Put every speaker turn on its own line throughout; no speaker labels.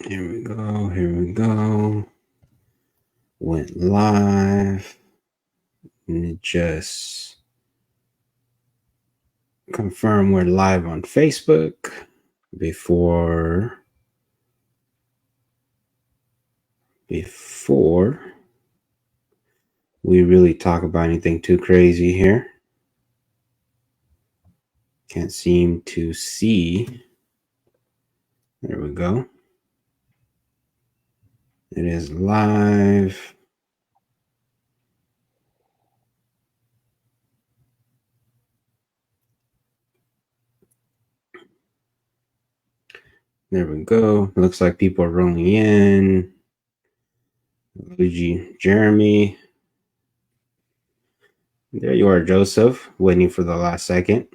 Here we go. Here we go. Went live. Let me just confirm we're live on Facebook before we really talk about anything too crazy here. Can't seem to see. There we go. It is live. There we go. Looks like people are rolling in. Luigi, Jeremy. There you are, Joseph, waiting for the last second.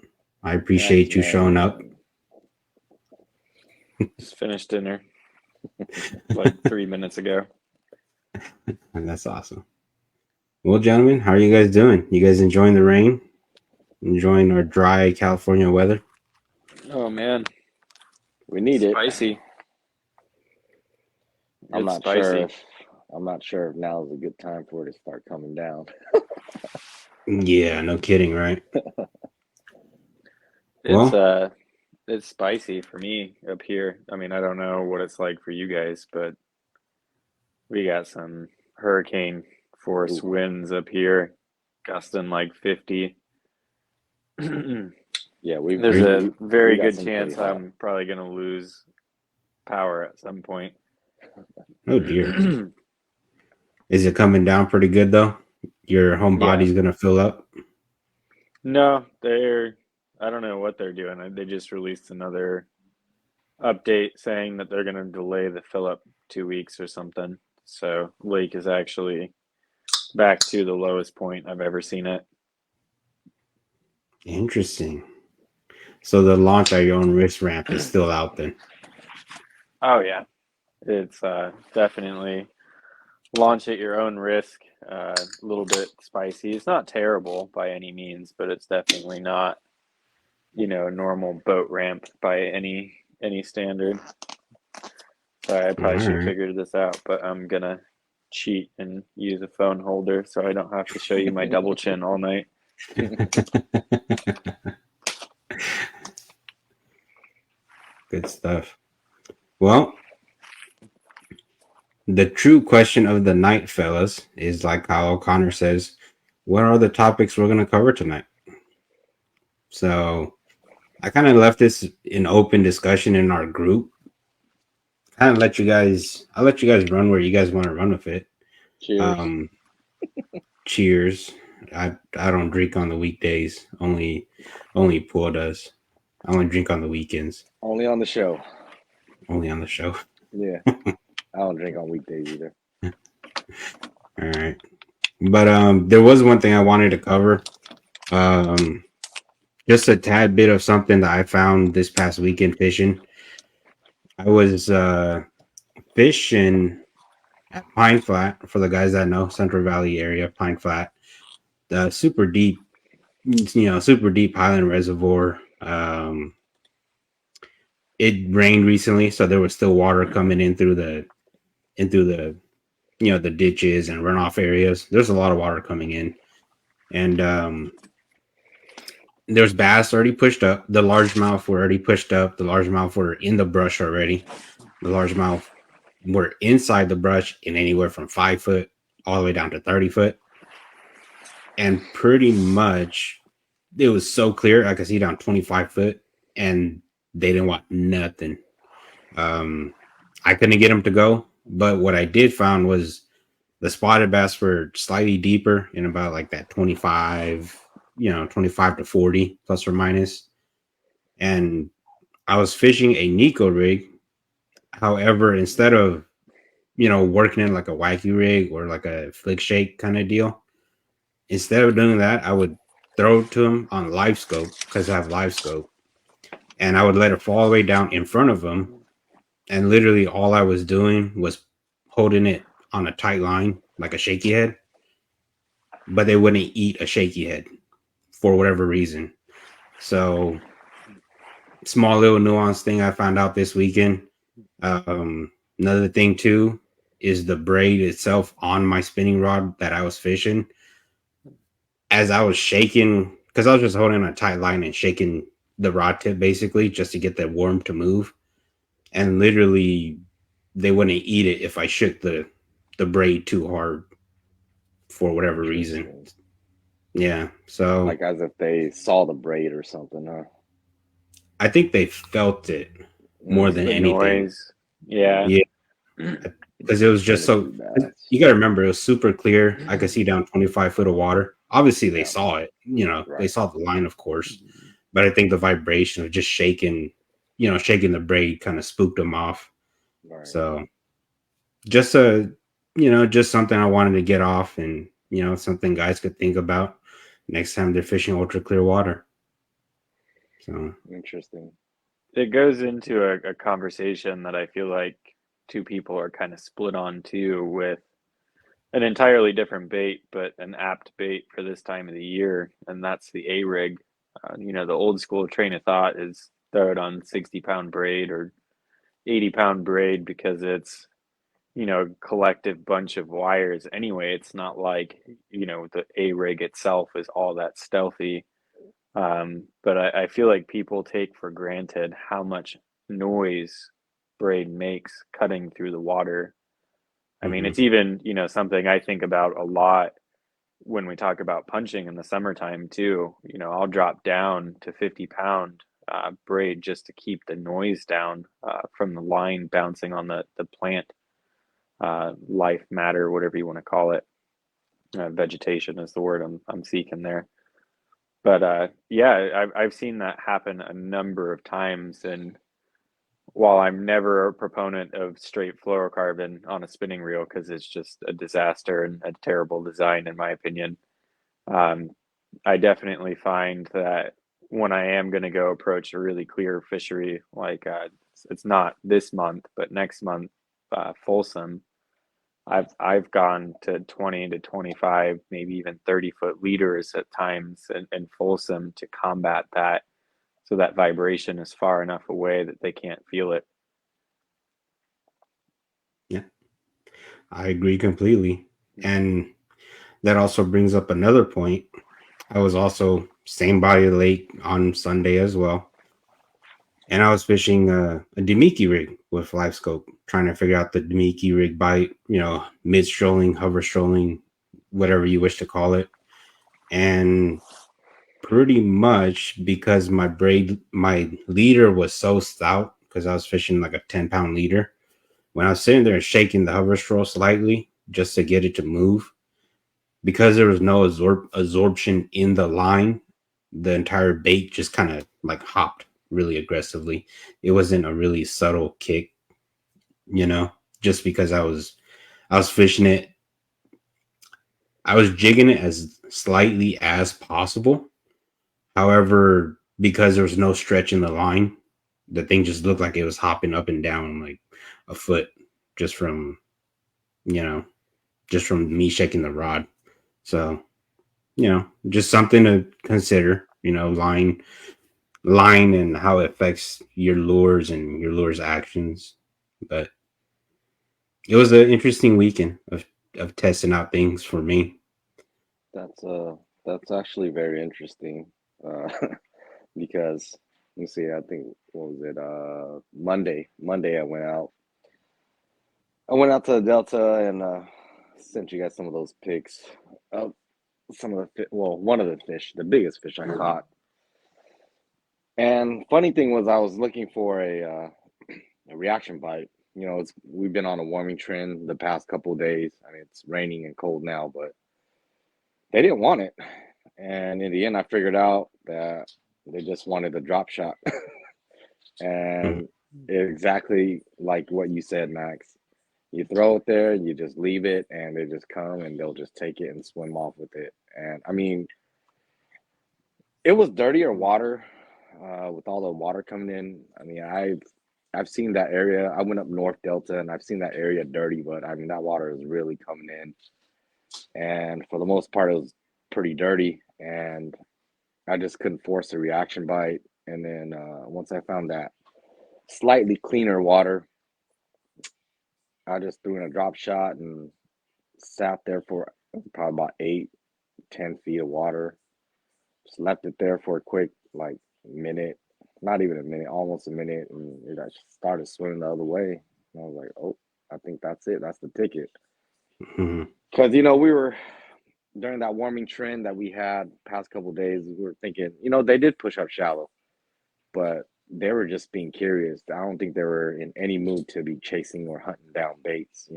I appreciate you showing up.
Just finished dinner like 3 minutes ago.
And that's awesome. Well, gentlemen, how are you guys doing? You guys enjoying the rain? Enjoying our dry California weather?
Oh man,
We need it.
spicy.
I'm
It's
not
spicy.
sure if now is a good time for it to start coming down.
Yeah, no kidding, right? Well,
It's spicy for me up here. I mean, I don't know what it's like for you guys, but we got some hurricane force winds up here, gusting like 50.
Yeah,
There's a very
got
good
some
chance
pretty hot.
I'm probably gonna lose power at some point.
oh dear. Is it coming down pretty good though? Your home
Yeah.
body's gonna fill up?
No, I don't know what they're doing. They just released another update saying that they're going to delay the fill up 2 weeks or something. So lake is actually back to the lowest point I've ever seen it.
Interesting. So the launch at your own risk ramp is still out then.
Oh yeah, it's definitely launch at your own risk. A little bit spicy. It's not terrible by any means, but it's definitely not, a normal boat ramp by any standard. Sorry, I probably should have figured this out, but I'm gonna cheat and use a phone holder so I don't have to show you my double chin all night.
Good stuff. Well, the true question of the night, fellas, is like how O'Connor says, what are the topics we're going to cover tonight? So I kind of left this in open discussion in our group. I'll let you guys run where you guys want to run with it.
Cheers.
Cheers. I don't drink on the weekdays. Only Pool does. I only drink on the weekends.
Only on the show.
Only on the show.
Yeah. I don't drink on weekdays either.
All right. But there was one thing I wanted to cover. Just a tad bit of something that I found this past weekend fishing. I was fishing at Pine Flat, for the guys that know, Central Valley area, Pine Flat. Super deep, super deep Highland Reservoir. It rained recently, so there was still water coming in through the the ditches and runoff areas. There's a lot of water coming in, and there's bass already pushed up. The largemouth were already pushed up. The largemouth were in the brush already. The largemouth were inside the brush in anywhere from 5 foot all the way down to 30 foot. And pretty much it was so clear I could see down 25 foot and they didn't want nothing. I couldn't get them to go, but what I did found was the spotted bass were slightly deeper in about like that 25, 25 to 40 plus or minus. And I was fishing a Nico rig. However, instead of, working in like a wacky rig or like a flick shake kind of deal, instead of doing that, I would throw it to him on live scope because I have live scope. And I would let it fall all the way down in front of him. And literally all I was doing was holding it on a tight line, like a shaky head. But they wouldn't eat a shaky head for whatever reason. So, small little nuance thing I found out this weekend. Another thing too is the braid itself on my spinning rod that I was fishing. As I was shaking, because I was just holding a tight line and shaking the rod tip basically just to get the worm to move. And literally, they wouldn't eat it if I shook the braid too hard for whatever reason.
Interesting.
Yeah, so
Like as if they saw the braid or something, huh?
I think they felt it more
Mm,
than
The
anything.
noise. Yeah.
Yeah, because it was just so.
primitive bass.
You got to remember, it was super clear. I could see down 25 foot of water. Obviously, they
Yeah,
saw it. They
right.
saw the line, of course. But I think the vibration of just shaking the braid kind of spooked them off.
Right.
So just just something I wanted to get off, and something guys could think about next time they're fishing ultra clear water. So
Interesting.
It goes into a conversation that I feel like two people are kind of split on too, with an entirely different bait, but an apt bait for this time of the year, and that's the A rig. The old school train of thought is throw it on 60-pound braid or 80-pound braid because it's collective bunch of wires anyway. It's not like the A rig itself is all that stealthy. But I feel like people take for granted how much noise braid makes cutting through the water. I mean,
mhm.
it's even, something I think about a lot when we talk about punching in the summertime too. I'll drop down to 50-pound braid just to keep the noise down from the line bouncing on the plant, life matter, whatever you want to call it. Vegetation is the word I'm seeking there. But yeah, I've seen that happen a number of times. And while I'm never a proponent of straight fluorocarbon on a spinning reel because it's just a disaster and a terrible design, in my opinion, um, I definitely find that when I am going to go approach a really clear fishery, like it's not this month, but next month, Folsom, I've gone to 20 to 25, maybe even 30-foot leaders at times in Folsom to combat that, so that vibration is far enough away that they can't feel it.
Yeah, I agree completely. And that also brings up another point. I was also same body of the lake on Sunday as well. And I was fishing a Demiki rig with live scope, trying to figure out the Demiki rig bite, mid strolling, hover strolling, whatever you wish to call it. And pretty much because my leader was so stout, because I was fishing like a 10-pound leader. When I was sitting there shaking the hover stroll slightly just to get it to move, because there was no absorption in the line, the entire bait just kind of like hopped really aggressively. It wasn't a really subtle kick, you know, just because I was fishing it. I was jigging it as slightly as possible. However, because there was no stretch in the line, the thing just looked like it was hopping up and down like a foot just from, you know, just from me shaking the rod. So, just something to consider, line and how it affects your lures and your lures actions. But it was an interesting weekend of testing out things for me.
That's that's actually very interesting. Uh because let me see, I think what was it? Monday. Monday I went out to the Delta and sent you guys some of those pics of some of well, one of the fish, the biggest fish I caught. And funny thing was I was looking for a reaction bite. We've been on a warming trend the past couple of days. I mean, it's raining and cold now, but they didn't want it. And in the end, I figured out that they just wanted a drop shot.
Mhm.
And exactly like what you said, Max. You throw it there, you just leave it, and they just come and they'll just take it and swim off with it. And I mean, it was dirtier water with all the water coming in. I mean, I've seen that area. I went up North Delta and I've seen that area dirty, but I mean that water is really coming in, and for the most part, it was pretty dirty, and I just couldn't force a reaction bite. And then once I found that slightly cleaner water, I just threw in a drop shot and sat there for probably about 8, 10 feet of water. Just left it there for a quick like minute, not even a minute, almost a minute, and it just started swimming the other way. And I was like, oh, I think that's it. That's the ticket.
Mhm.
Because we were during that warming trend that we had past couple of days. We were thinking, they did push up shallow, but they were just being curious. I don't think they were in any mood to be chasing or hunting down baits.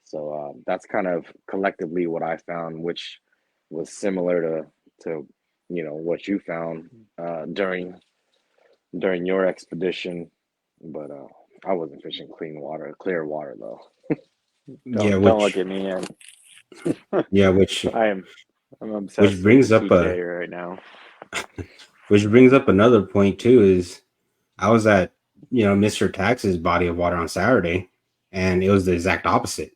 So that's kind of collectively what I found, which was similar to what you found during your expedition. But I wasn't fishing clear water though.
Yeah,
Don't look at me.
yeah, which
I'm
which
obsessed with the
brings up
TK right now.
another point too. Is I was at Mr. Tax's body of water on Saturday, and it was the exact opposite.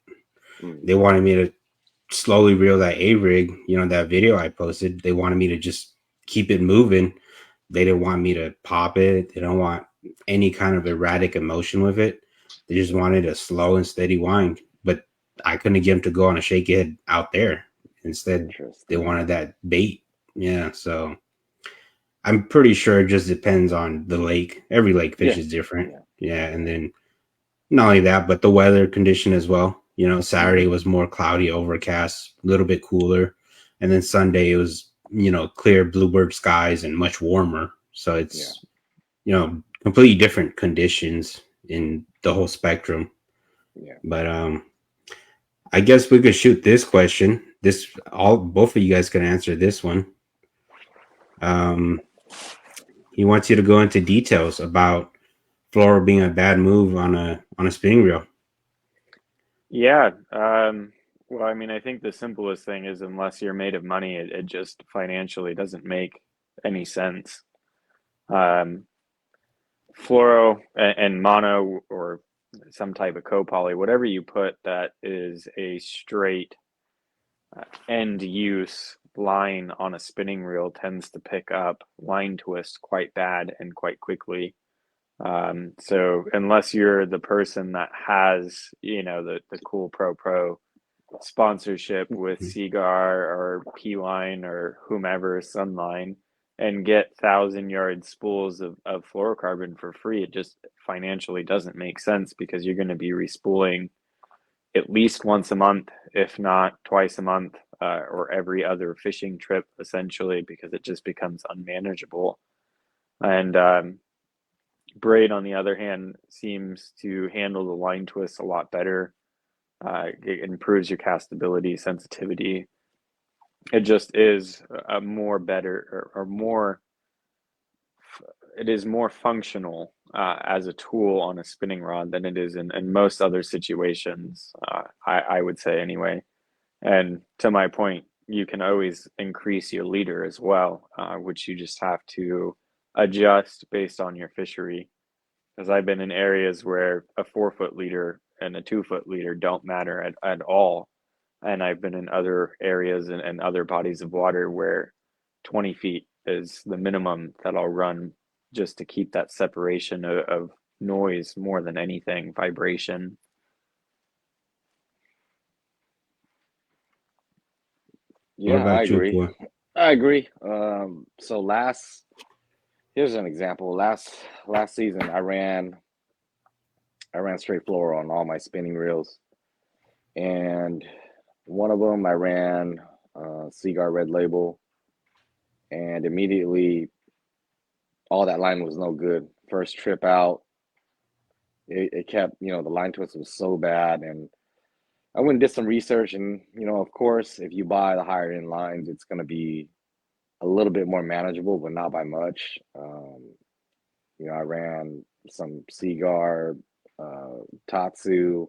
Mm,
They wanted me to slowly reel that A rig, that video I posted. They wanted me to just keep it moving. They didn't want me to pop it. They don't want any kind of erratic emotion with it. They just wanted a slow and steady wind. But I couldn't get them to go on a shaky head out there. Instead, they
interesting.
wanted that bait. Yeah, so I'm pretty sure it just depends on the lake. Every lake fish
Yeah,
is different.
yeah.
Yeah, and then not only that, but the weather condition as well. Saturday
Hmm.
was more cloudy, overcast, a little bit cooler, and then Sunday it was clear bluebird skies and much warmer. So
Yeah.
it's completely different conditions in the whole spectrum.
Yeah.
But I guess we could shoot this question. This all both of you guys can answer this one. Um, he wants you to go into details about fluoro being a bad move on a spinning reel.
Yeah. Well, I mean, I think the simplest thing is unless you're made of money, it just financially doesn't make any sense. Um, Fluoro and mono or some type of copoly, whatever you put that is a straight end use line on a spinning reel tends to pick up line twist quite bad and quite quickly. So unless you're the person that has, the cool pro sponsorship with Seagar or P-Line or whomever, Sunline, and get 1,000-yard spools of fluorocarbon for free, it just financially doesn't make sense because you're going to be respooling at least once a month, if not twice a month, or every other fishing trip, essentially, because it just becomes unmanageable. And Braid, on the other hand, seems to handle the line twists a lot better. It improves your castability, sensitivity. It just is a more better or more. It is more functional as a tool on a spinning rod than it is in most other situations. I would say anyway. And to my point, you can always increase your leader as well, which you just have to adjust based on your fishery. Because I've been in areas where a 4 foot leader and a 2 foot leader don't matter at all. And I've been in other areas and other bodies of water where 20 feet is the minimum that I'll run just to keep that separation of noise more than anything, vibration.
What
Yeah, I
about you,
agree.
boy?
I agree. So here's an example. Last season, I ran straight fluoro on all my spinning reels, and one of them I ran Seaguar Red Label, and immediately all that line was no good. First trip out, it kept, the line twist was so bad, and I went and did some research, and of course, if you buy the higher end lines, it's going to be a little bit more manageable, but not by much. I ran some Seagar, Tatsu,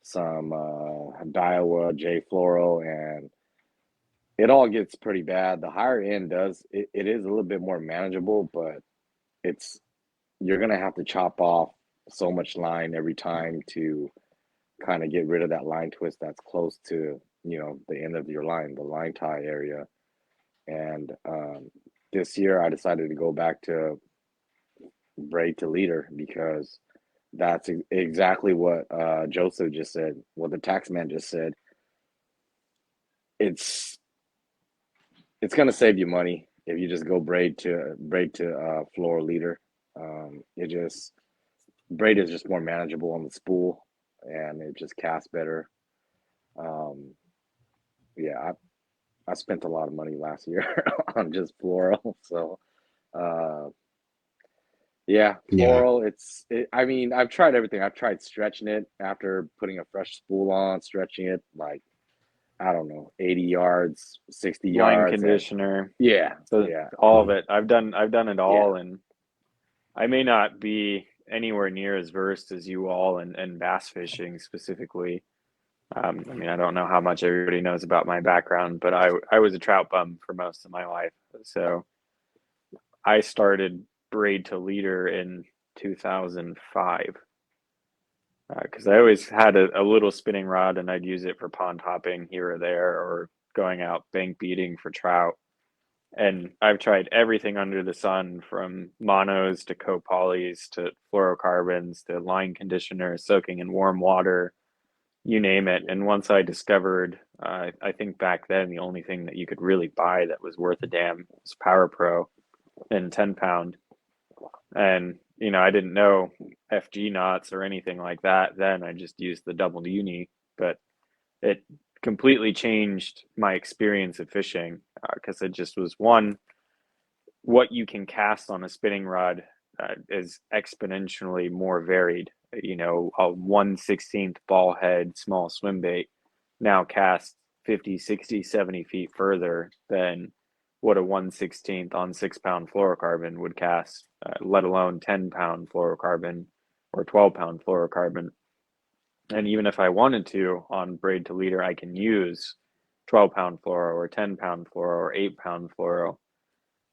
some Daiwa, J Fluoro, and it all gets pretty bad. The higher end it is a little bit more manageable, but it's you're gonna have to chop off so much line every time to kind of get rid of that line twist that's close to the end of your line, the line tie area. And this year I decided to go back to braid to leader because That's exactly what Joseph just said. What the tax man just said. It's gonna save you money if you just go braid to floral leader. It just braid is just more manageable on the spool, and it just casts better. Um, yeah, I spent a lot of money last year on just floral. So uh, yeah,
Yeah.
floral. I mean, I've tried everything. I've tried stretching it after putting a fresh spool on, stretching it like I don't know, 80 yards, 60
Line
yards, and
conditioner,
yeah,
so
yeah,
all of it. I've done it
yeah.
all, and I may not be anywhere near as versed as you all in bass fishing specifically. I mean, I don't know how much everybody knows about my background, but I was a trout bum for most of my life. So I started braid to leader in 2005 because I always had a little spinning rod and I'd use it for pond hopping here or there or going out bank beating for trout. And I've tried everything under the sun from monos to copolys to fluorocarbons to line conditioners, soaking in warm water, you name it. And once I discovered, I think back then the only thing that you could really buy that was worth a damn was Power Pro in 10 pound. And, I didn't know FG knots or anything like that. Then I just used the double uni, but it completely changed my experience of fishing because it just was one, what you can cast on a spinning rod is exponentially more varied. A 1/16 ball head small swim bait now casts 50, 60, 70 feet further than what a 1/16 on 6 pound fluorocarbon would cast, let alone 10 pound fluorocarbon or 12 pound fluorocarbon. And even if I wanted to on braid to leader, I can use 12 pound fluoro or 10 pound fluoro or 8 pound fluoro.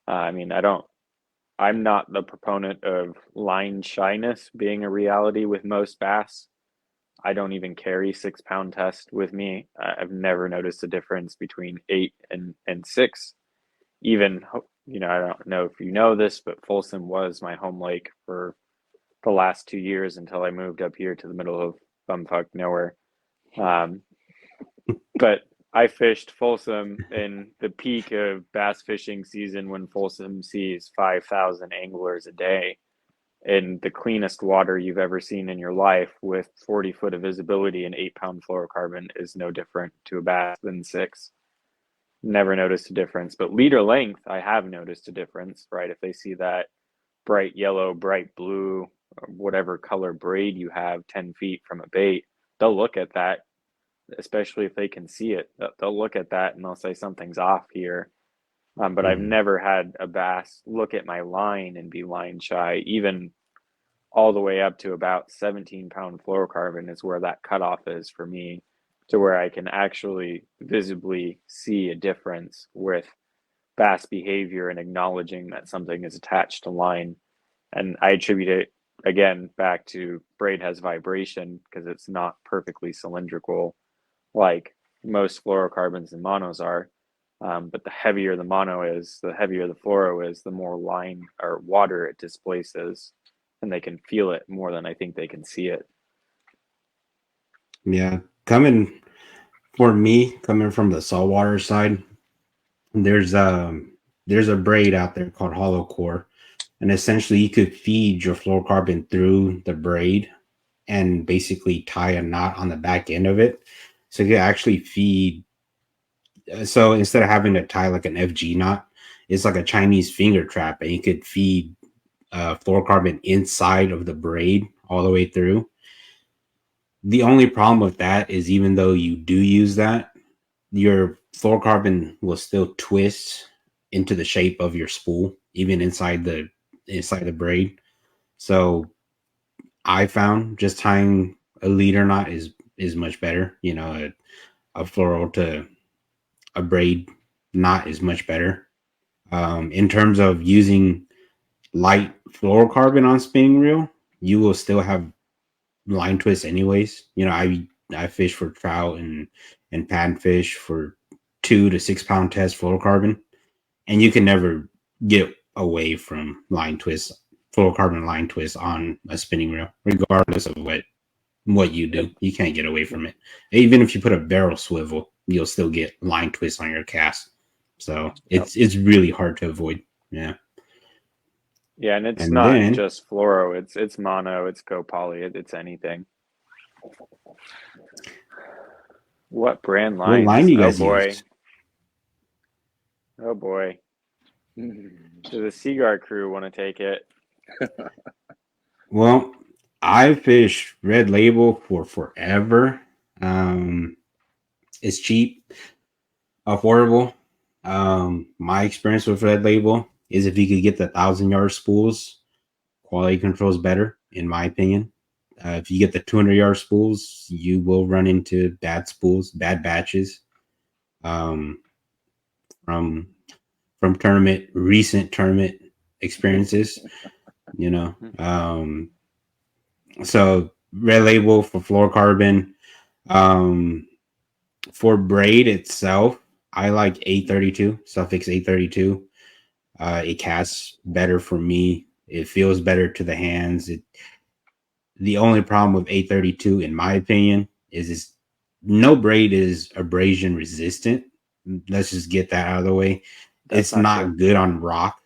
I mean, I'm not the proponent of line shyness being a reality with most bass. I don't even carry 6 pound test with me. I've never noticed a difference between 8 and 6. Even, I don't know if you know this, but Folsom was my home lake for the last 2 years until I moved up here to the middle of bumfuck nowhere. Um, but I fished Folsom in the peak of bass fishing season when Folsom sees 5,000 anglers a day in the cleanest water you've ever seen in your life with 40 foot of visibility and 8 pound fluorocarbon is no different to a bass than 6. Never noticed a difference, but leader length, I have noticed a difference, right? If they see that bright yellow, bright blue, or whatever color braid you have 10 feet from a bait, they'll look at that, especially if they can see it. They'll look at that and they'll say something's off here. But I've
Mhm.
never had a bass look at my line and be line shy, even all the way up to about 17 pound fluorocarbon is where that cutoff is for me, to where I can actually visibly see a difference with bass behavior and acknowledging that something is attached to line. And I attribute it again back to braid has vibration because it's not perfectly cylindrical like most fluorocarbons and monos are. But the heavier the mono is, the heavier the fluoro is, the more line or water it displaces, and they can feel it more than I think they can see it.
Yeah. Coming from the saltwater side, there's there's a braid out there called hollow core, and essentially you could feed your fluorocarbon through the braid and basically tie a knot on the back end of it. So you actually feed. So instead of having to tie like an FG knot, it's like a Chinese finger trap, and you could feed fluorocarbon inside of the braid all the way through. The only problem with that is even though you do use that, your fluorocarbon will still twist into the shape of your spool, even inside the braid. So I found just tying a leader knot is much better. A fluoro to a braid knot is much better. In terms of using light fluorocarbon on spinning reel, you will still have line twists anyways. I fish for trout and panfish for 2 to 6 pound test fluorocarbon, and you can never get away from line twists. fluorocarbon line twist on a spinning reel, regardless of what you do. You can't get away from it. Even if you put a barrel swivel, you'll still get line twist on your cast. So it's really hard to avoid. Yeah.
Yeah, and it's
And
not
then
just fluoro. It's mono. It's copoly. It's anything. What brand
what line
lines?
do you
Oh
guys
boy.
use?
Oh boy. Does the Seaguar crew want to take it?
Well, I fished Red Label for forever. It's cheap, affordable. My experience with Red Label is if you could get the 1,000-yard spools, quality control is better, in my opinion. If you get the 200-yard spools, you will run into bad spools, bad batches. Um, from recent tournament experiences, you know. So Red Label for fluorocarbon. For Braid itself, I like 832, Suffix 832. It casts better for me. It feels better to the hands. The only problem with 832, in my opinion, is no braid is abrasion resistant. Let's just get that out of the way.
That's
It's not good on rock.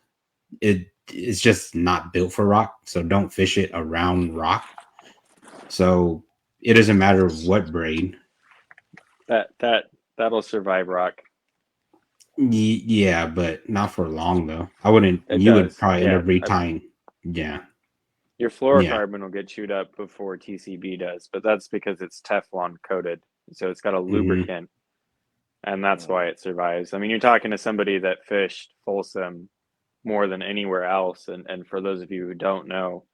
It's just not built for rock. So don't fish it around rock. So it doesn't matter what braid.
That'll survive rock.
Yeah, but not for long though. I wouldn't.
It
You would
does.
probably end
Yeah.
up retying. Yeah.
Your
Yeah.
fluorocarbon will get chewed up before TCB does, but that's because it's Teflon coated. So it's got a lubricant, and that's why it survives. I mean, you're talking to somebody that fished Folsom more than anywhere else. And for those of you who don't know,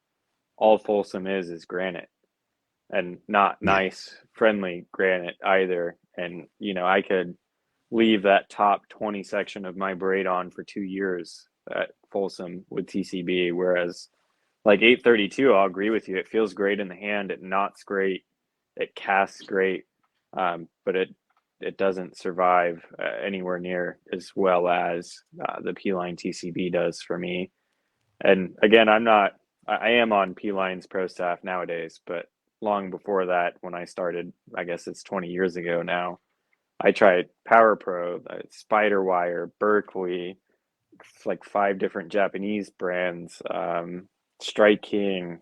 all Folsom is granite, and not nice, friendly granite either. And, you know, I could leave that top 20 section of my braid on for 2 years at Folsom with TCB, whereas like 832, I'll agree with you. It feels great in the hand. It knots great. It casts great, but it doesn't survive anywhere near as well as the P-Line TCB does for me. And again, I am on P-Line's Pro Staff nowadays, but long before that, when I started, I guess it's 20 years ago now, I tried Power Pro, Spider Wire, Berkeley, like 5 different Japanese brands, Strike King.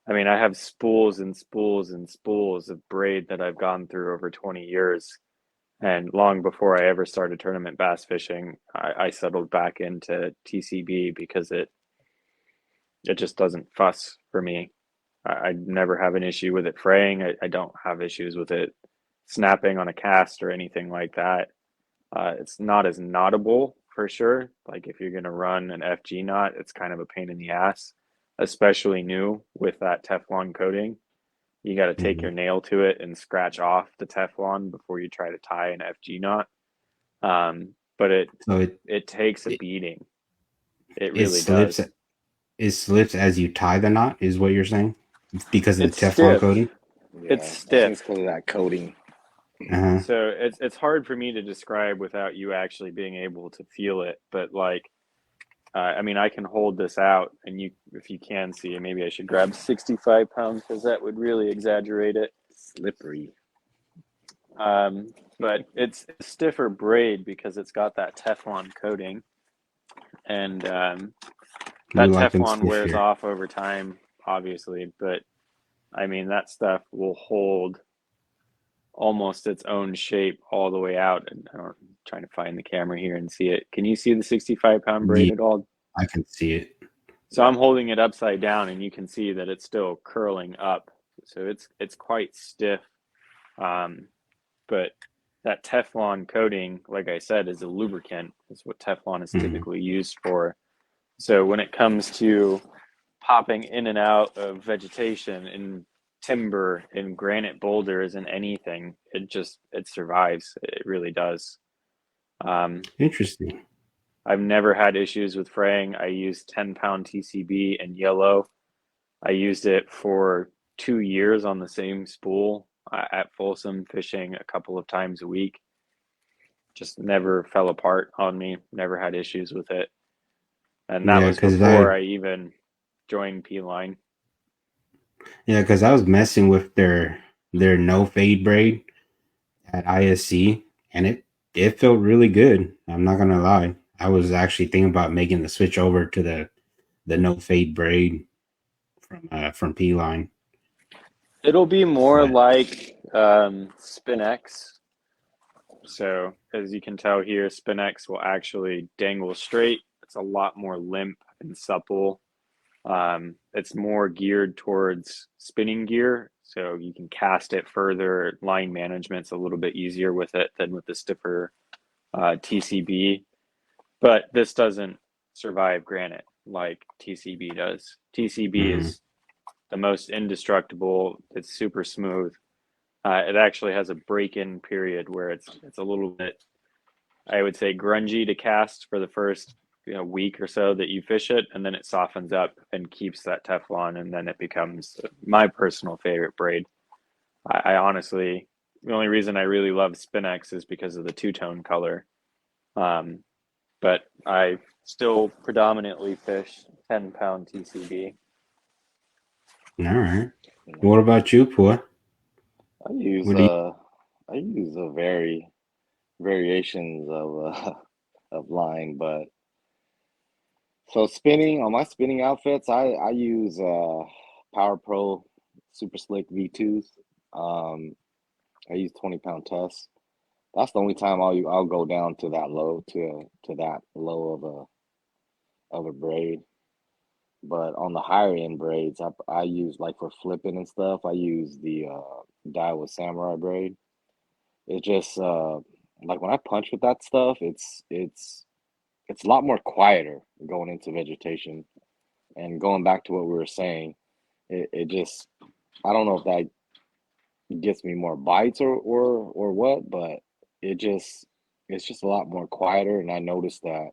I mean, I have spools and spools and spools of braid that I've gone through over 20 years. And long before I ever started tournament bass fishing, I settled back into TCB because it just doesn't fuss for me. I never have an issue with it fraying. I don't have issues with it snapping on a cast or anything like that. It's not as knottable for sure. Like if you're going to run an FG knot, it's kind of a pain in the ass, especially new with that Teflon coating. You got to take your nail to it and scratch off the Teflon before you try to tie an FG knot. But it takes a beating. It really
slips.
does.
It slips as you tie the knot, is what you're saying, because of
It's
the Teflon
stiff.
coating.
Yeah,
It's
I think
stiff.
it's because of that coating.
So it's hard for me to describe without you actually being able to feel it. But like, I mean, I can hold this out, and if you can see it, maybe I should grab 65 pounds because that would really exaggerate it.
Slippery.
But it's a stiffer braid because it's got that Teflon coating, and that
like
Teflon wears off over time, obviously. But I mean, that stuff will hold almost its own shape all the way out. And I'm trying to find the camera here and see it. Can you see the 65-pound braid at all?
I can see it.
So I'm holding it upside down, and you can see that it's still curling up. So it's quite stiff. But that Teflon coating, like I said, is a lubricant. Is what Teflon is typically used for. So when it comes to popping in and out of vegetation in timber, in granite boulders, and anything, it survives. It really does.
Interesting.
I've never had issues with fraying. I used 10-pound TCB in yellow. I used it for 2 years on the same spool at Folsom, fishing a couple of times a week. Just never fell apart on me. Never had issues with it. And that was before I even join P line.
Yeah, because I was messing with their no fade braid at ISC, and it felt really good. I'm not gonna lie. I was actually thinking about making the switch over to the no fade braid from P line.
It'll be more
But
like SpinX. So as you can tell here, SpinX will actually dangle straight. It's a lot more limp and supple. It's more geared towards spinning gear, so you can cast it further. Line management's a little bit easier with it than with the stiffer TCB. But this doesn't survive granite like TCB does. TCB
mhm.
is the most indestructible. It's super smooth. It actually has a break-in period where it's a little bit, I would say, grungy to cast for the first week or so that you fish it, and then it softens up and keeps that Teflon, and then it becomes my personal favorite braid. I honestly, the only reason I really love Spinex is because of the two-tone color. Um, but I still predominantly fish 10-pound TCB.
All right.
You know,
What about you, Pua?
I use
What do you?
variations of line, but so spinning on my spinning outfits, I use Power Pro Super Slick V2s. Um, I use 20-pound tests. That's the only time I'll go down to that low to that low of a braid. But on the higher end braids, I use like for flipping and stuff. I use the Daiwa Samurai braid. It just like when I punch with that stuff, it's a lot more quieter going into vegetation. And going back to what we were saying, it just I don't know if that gets me more bites or what, but it just it's just a lot more quieter, and I noticed that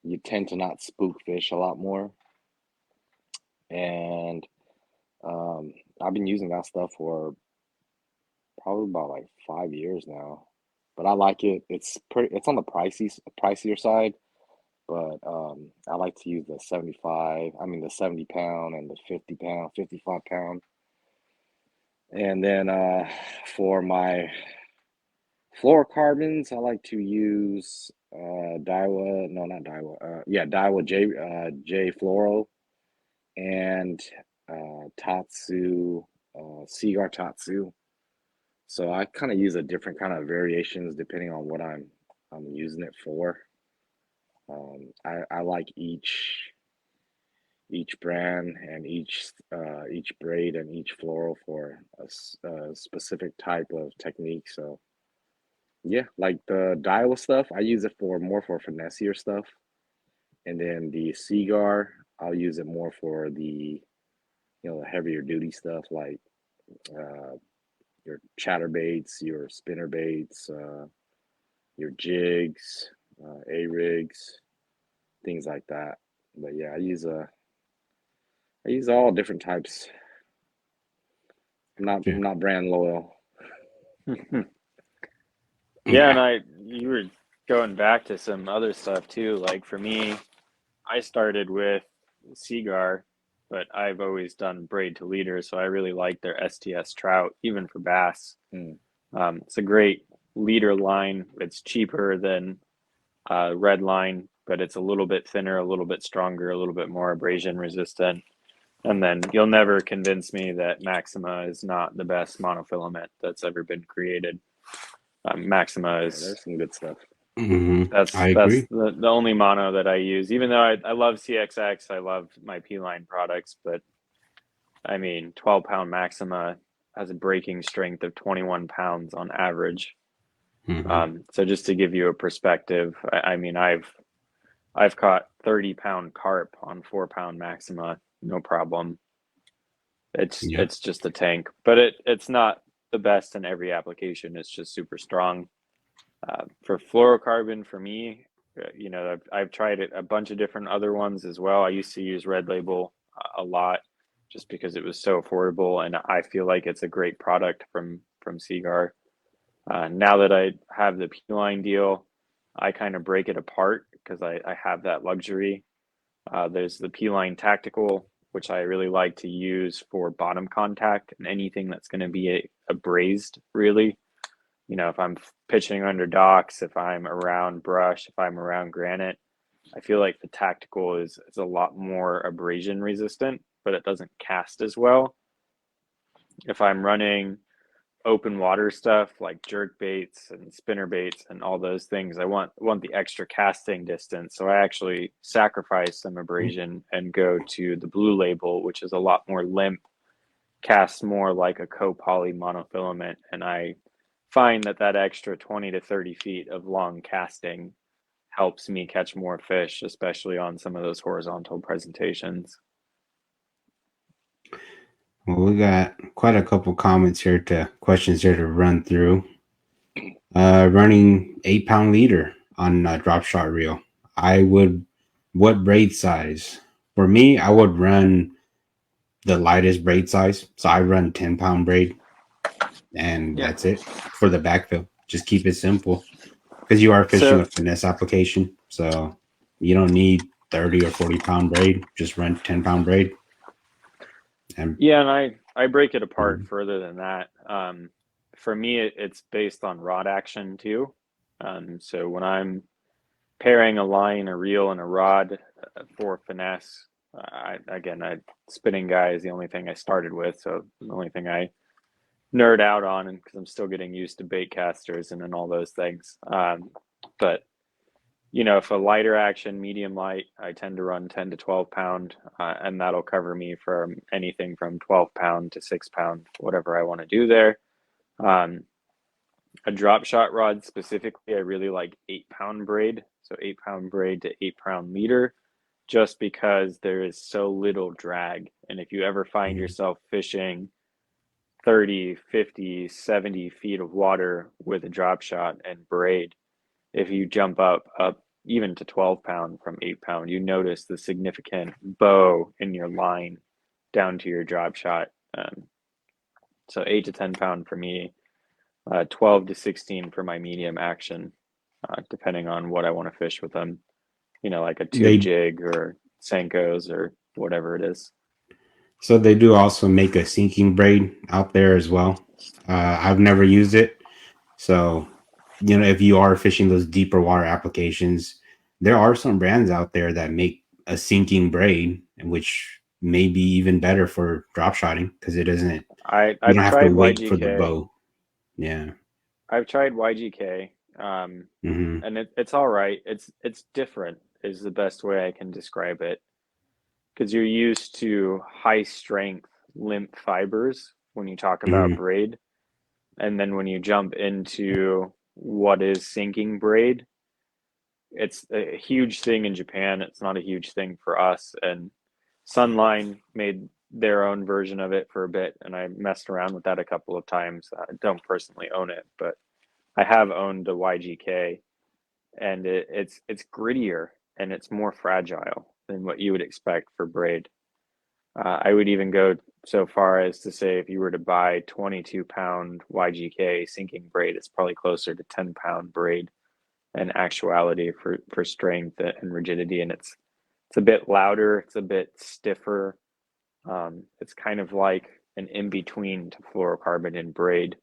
you tend to not spook fish a lot more. And um, I've been using that stuff for probably about like 5 years now, but I like it. It's on the pricier side, but I like to use the 75. I mean the 70-pound and the 50-pound, 55-pound, and then for my fluorocarbons, I like to use Daiwa. No, not Daiwa. Yeah, Daiwa J Fluoro and Tatsu, Seaguar Tatsu. So I kind of use a different kind of variations depending on what I'm using it for. I like each brand and each braid and each floral for a specific type of technique. So yeah, like the Daiwa stuff, I use it for more for finessier stuff, and then the Seaguar, I'll use it more for the heavier duty stuff like uh, your chatterbaits, your spinner baits, your jigs, a rigs, things like that. But yeah, I use all different types.
Yeah.
I'm not brand loyal.
Yeah,
Yeah.
and you were going back to some other stuff too. Like for me, I started with Seagar, but I've always done braid to leader, so I really like their STS trout, even for bass.
Mm,
It's a great leader line. It's cheaper than red line, but it's a little bit thinner, a little bit stronger, a little bit more abrasion resistant. And then you'll never convince me that Maxima is not the best monofilament that's ever been created. Maxima
yeah,
is
there's some good stuff.
I
that's
agree.
the only mono that I use. Even though I love CXX, I love my P line products, but I mean 12-pound Maxima has a breaking strength of 21 pounds on average.
Hmm.
So just to give you a perspective, I mean I've caught 30-pound carp on 4-pound Maxima, no problem.
Yeah.
It's just a tank, but it's not the best in every application. It's just super strong. For fluorocarbon, for me, I've tried it a bunch of different other ones as well. I used to use Red Label a lot just because it was so affordable, and I feel like it's a great product from Seagar. Now that I have the P line deal, I kind of break it apart because I have that luxury. There's the P-Line Tactical, which I really like to use for bottom contact and anything that's going to be a brazed, really. You know, if I'm pitching under docks, if I'm around brush, if I'm around granite, I feel like the Tactical is a lot more abrasion resistant, but it doesn't cast as well. If I'm running open water stuff like jerk baits and spinner baits and all those things, I want the extra casting distance. So I actually sacrifice some abrasion and go to the Blue Label, which is a lot more limp, casts more like a co-poly monofilament, and I find that extra 20 to 30 feet of long casting helps me catch more fish, especially on some of those horizontal presentations.
Well, we got quite a couple questions here to run through. Running 8-pound leader on a drop shot reel. What braid size? For me, I would run the lightest braid size. So I run 10-pound braid, and that's it for the backfill. Just keep it simple because you are fishing a finesse application. So you don't need 30 or 40-pound braid. Just run 10-pound braid.
And I break it apart further than that. For me, it's based on rod action too. So when I'm pairing a line, a reel, and a rod for finesse, spinning guy is the only thing I started with. So the only thing I nerd out on, and because I'm still getting used to bait casters and all those things. But you know, if a lighter action, medium light, I tend to run 10 to 12 pound, and that'll cover me from anything from 12 pound to 6 pound, whatever I want to do there. A drop shot rod specifically, I really like 8-pound braid. So 8-pound braid to 8-pound leader, just because there is so little drag. And if you ever find yourself fishing 30, 50, 70 feet of water with a drop shot and braid, if you jump up even to 12 pound from 8-pound, you notice the significant bow in your line down to your drop shot. So 8 to 10 pound for me, 12 to 16 for my medium action, depending on what I want to fish with them. You know, like a tube jig or Senkos or whatever it is.
So they do also make a sinking braid out there as well. I've never used it. So, you know, if you are fishing those deeper water applications, there are some brands out there that make a sinking braid, which may be even better for drop shotting because it doesn't. You don't have to wait for the bow. Yeah,
I've tried YGK, and it's all right. It's different is the best way I can describe it, because you're used to high strength limp fibers when you talk about braid. And then when you jump into what is sinking braid, it's a huge thing in Japan. It's not a huge thing for us. And Sunline made their own version of it for a bit, and I messed around with that a couple of times. I don't personally own it, but I have owned a YGK, and it's grittier and it's more fragile than what you would expect for braid. I would even go so far as to say if you were to buy 22-pound YGK sinking braid, it's probably closer to 10-pound braid in actuality for strength and rigidity. And it's a bit louder, it's a bit stiffer. It's kind of like an in-between to fluorocarbon and braid.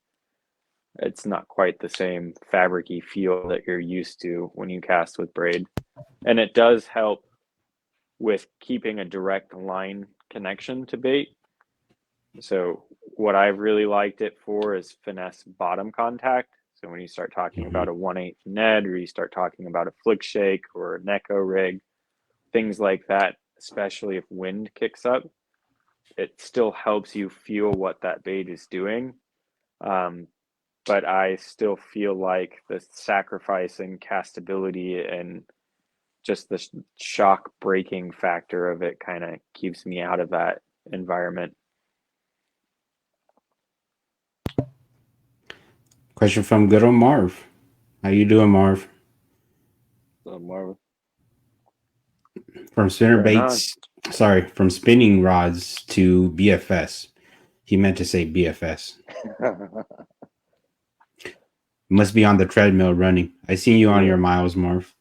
It's not quite the same fabricy feel that you're used to when you cast with braid. And it does help with keeping a direct line connection to bait. So what I've really liked it for is finesse bottom contact. So when you start talking about a 1/8 Ned, or you start talking about a flick shake or a Neko rig, things like that, especially if wind kicks up, it still helps you feel what that bait is doing. But I still feel like the sacrificing castability and just the shock breaking factor of it kind of keeps me out of that environment.
Question from good old Marv. How you doing, Marv?
Marv.
From from spinning rods to BFS. He meant to say BFS. Must be on the treadmill running. I seen you on your miles, Marv.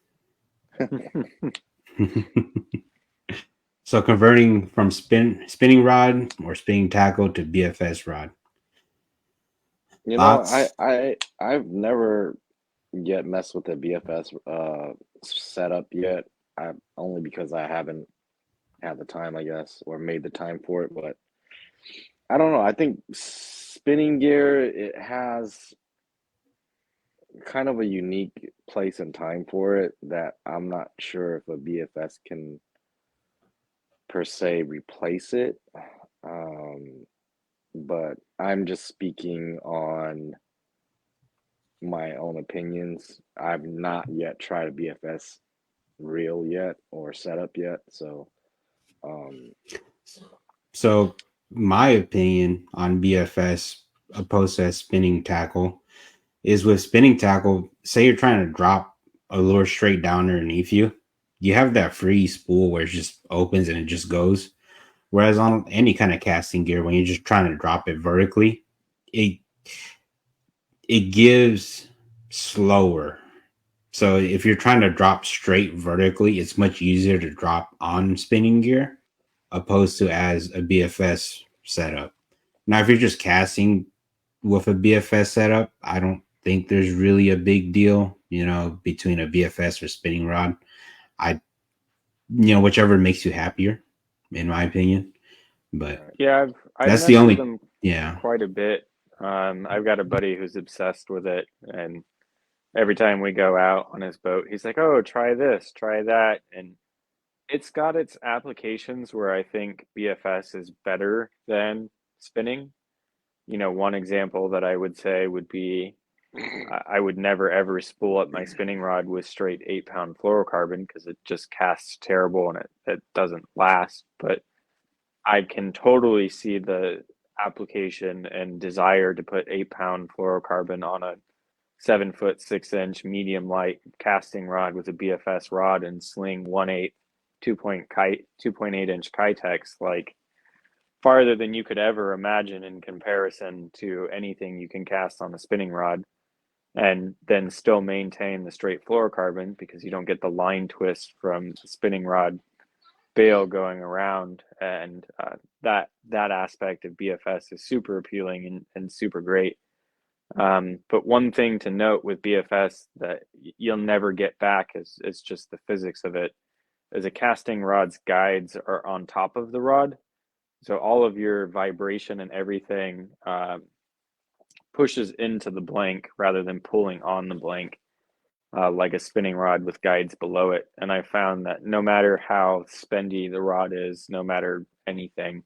So converting from spinning rod or spinning tackle to BFS rod.
You know,
Thoughts?
I've never yet messed with the BFS setup yet. I only because I haven't had the time, I guess, or made the time for it. But I don't know. I think spinning gear, it has kind of a unique place and time for it that I'm not sure if a BFS can per se replace it. Um, but I'm just speaking on my own opinions. I've not yet tried a BFS reel yet or setup yet. So, um,
So my opinion on BFS opposed to a spinning tackle is with spinning tackle, say you're trying to drop a lure straight down underneath you, you have that free spool where it just opens and it just goes. Whereas on any kind of casting gear, when you're just trying to drop it vertically, it it gives slower. So if you're trying to drop straight vertically, it's much easier to drop on spinning gear opposed to as a BFS setup. Now, if you're just casting with a BFS setup, I don't think there's really a big deal, between a BFS or spinning rod. I, whichever makes you happier, in my opinion. But
right.
Yeah, I've
that's the
messed with
only,
them
yeah.
quite a bit. I've got a buddy who's obsessed with it, and every time we go out on his boat, he's like, "Oh, try this, try that," and it's got its applications where I think BFS is better than spinning. One example that I would say would be I would never ever spool up my spinning rod with straight 8 pound fluorocarbon because it just casts terrible and it doesn't last. But I can totally see the application and desire to put 8 pound fluorocarbon on a 7 foot 6 inch medium light casting rod with a BFS rod and sling 1/8 2.8 inch Kitex like farther than you could ever imagine in comparison to anything you can cast on a spinning rod, and then still maintain the straight fluorocarbon because you don't get the line twist from the spinning rod bail going around, and that aspect of BFS is super appealing and super great. But one thing to note with BFS that you'll never get back is just the physics of it. Is a casting rod's guides are on top of the rod, so all of your vibration and everything pushes into the blank rather than pulling on the blank, like a spinning rod with guides below it. And I found that no matter how spendy the rod is, no matter anything,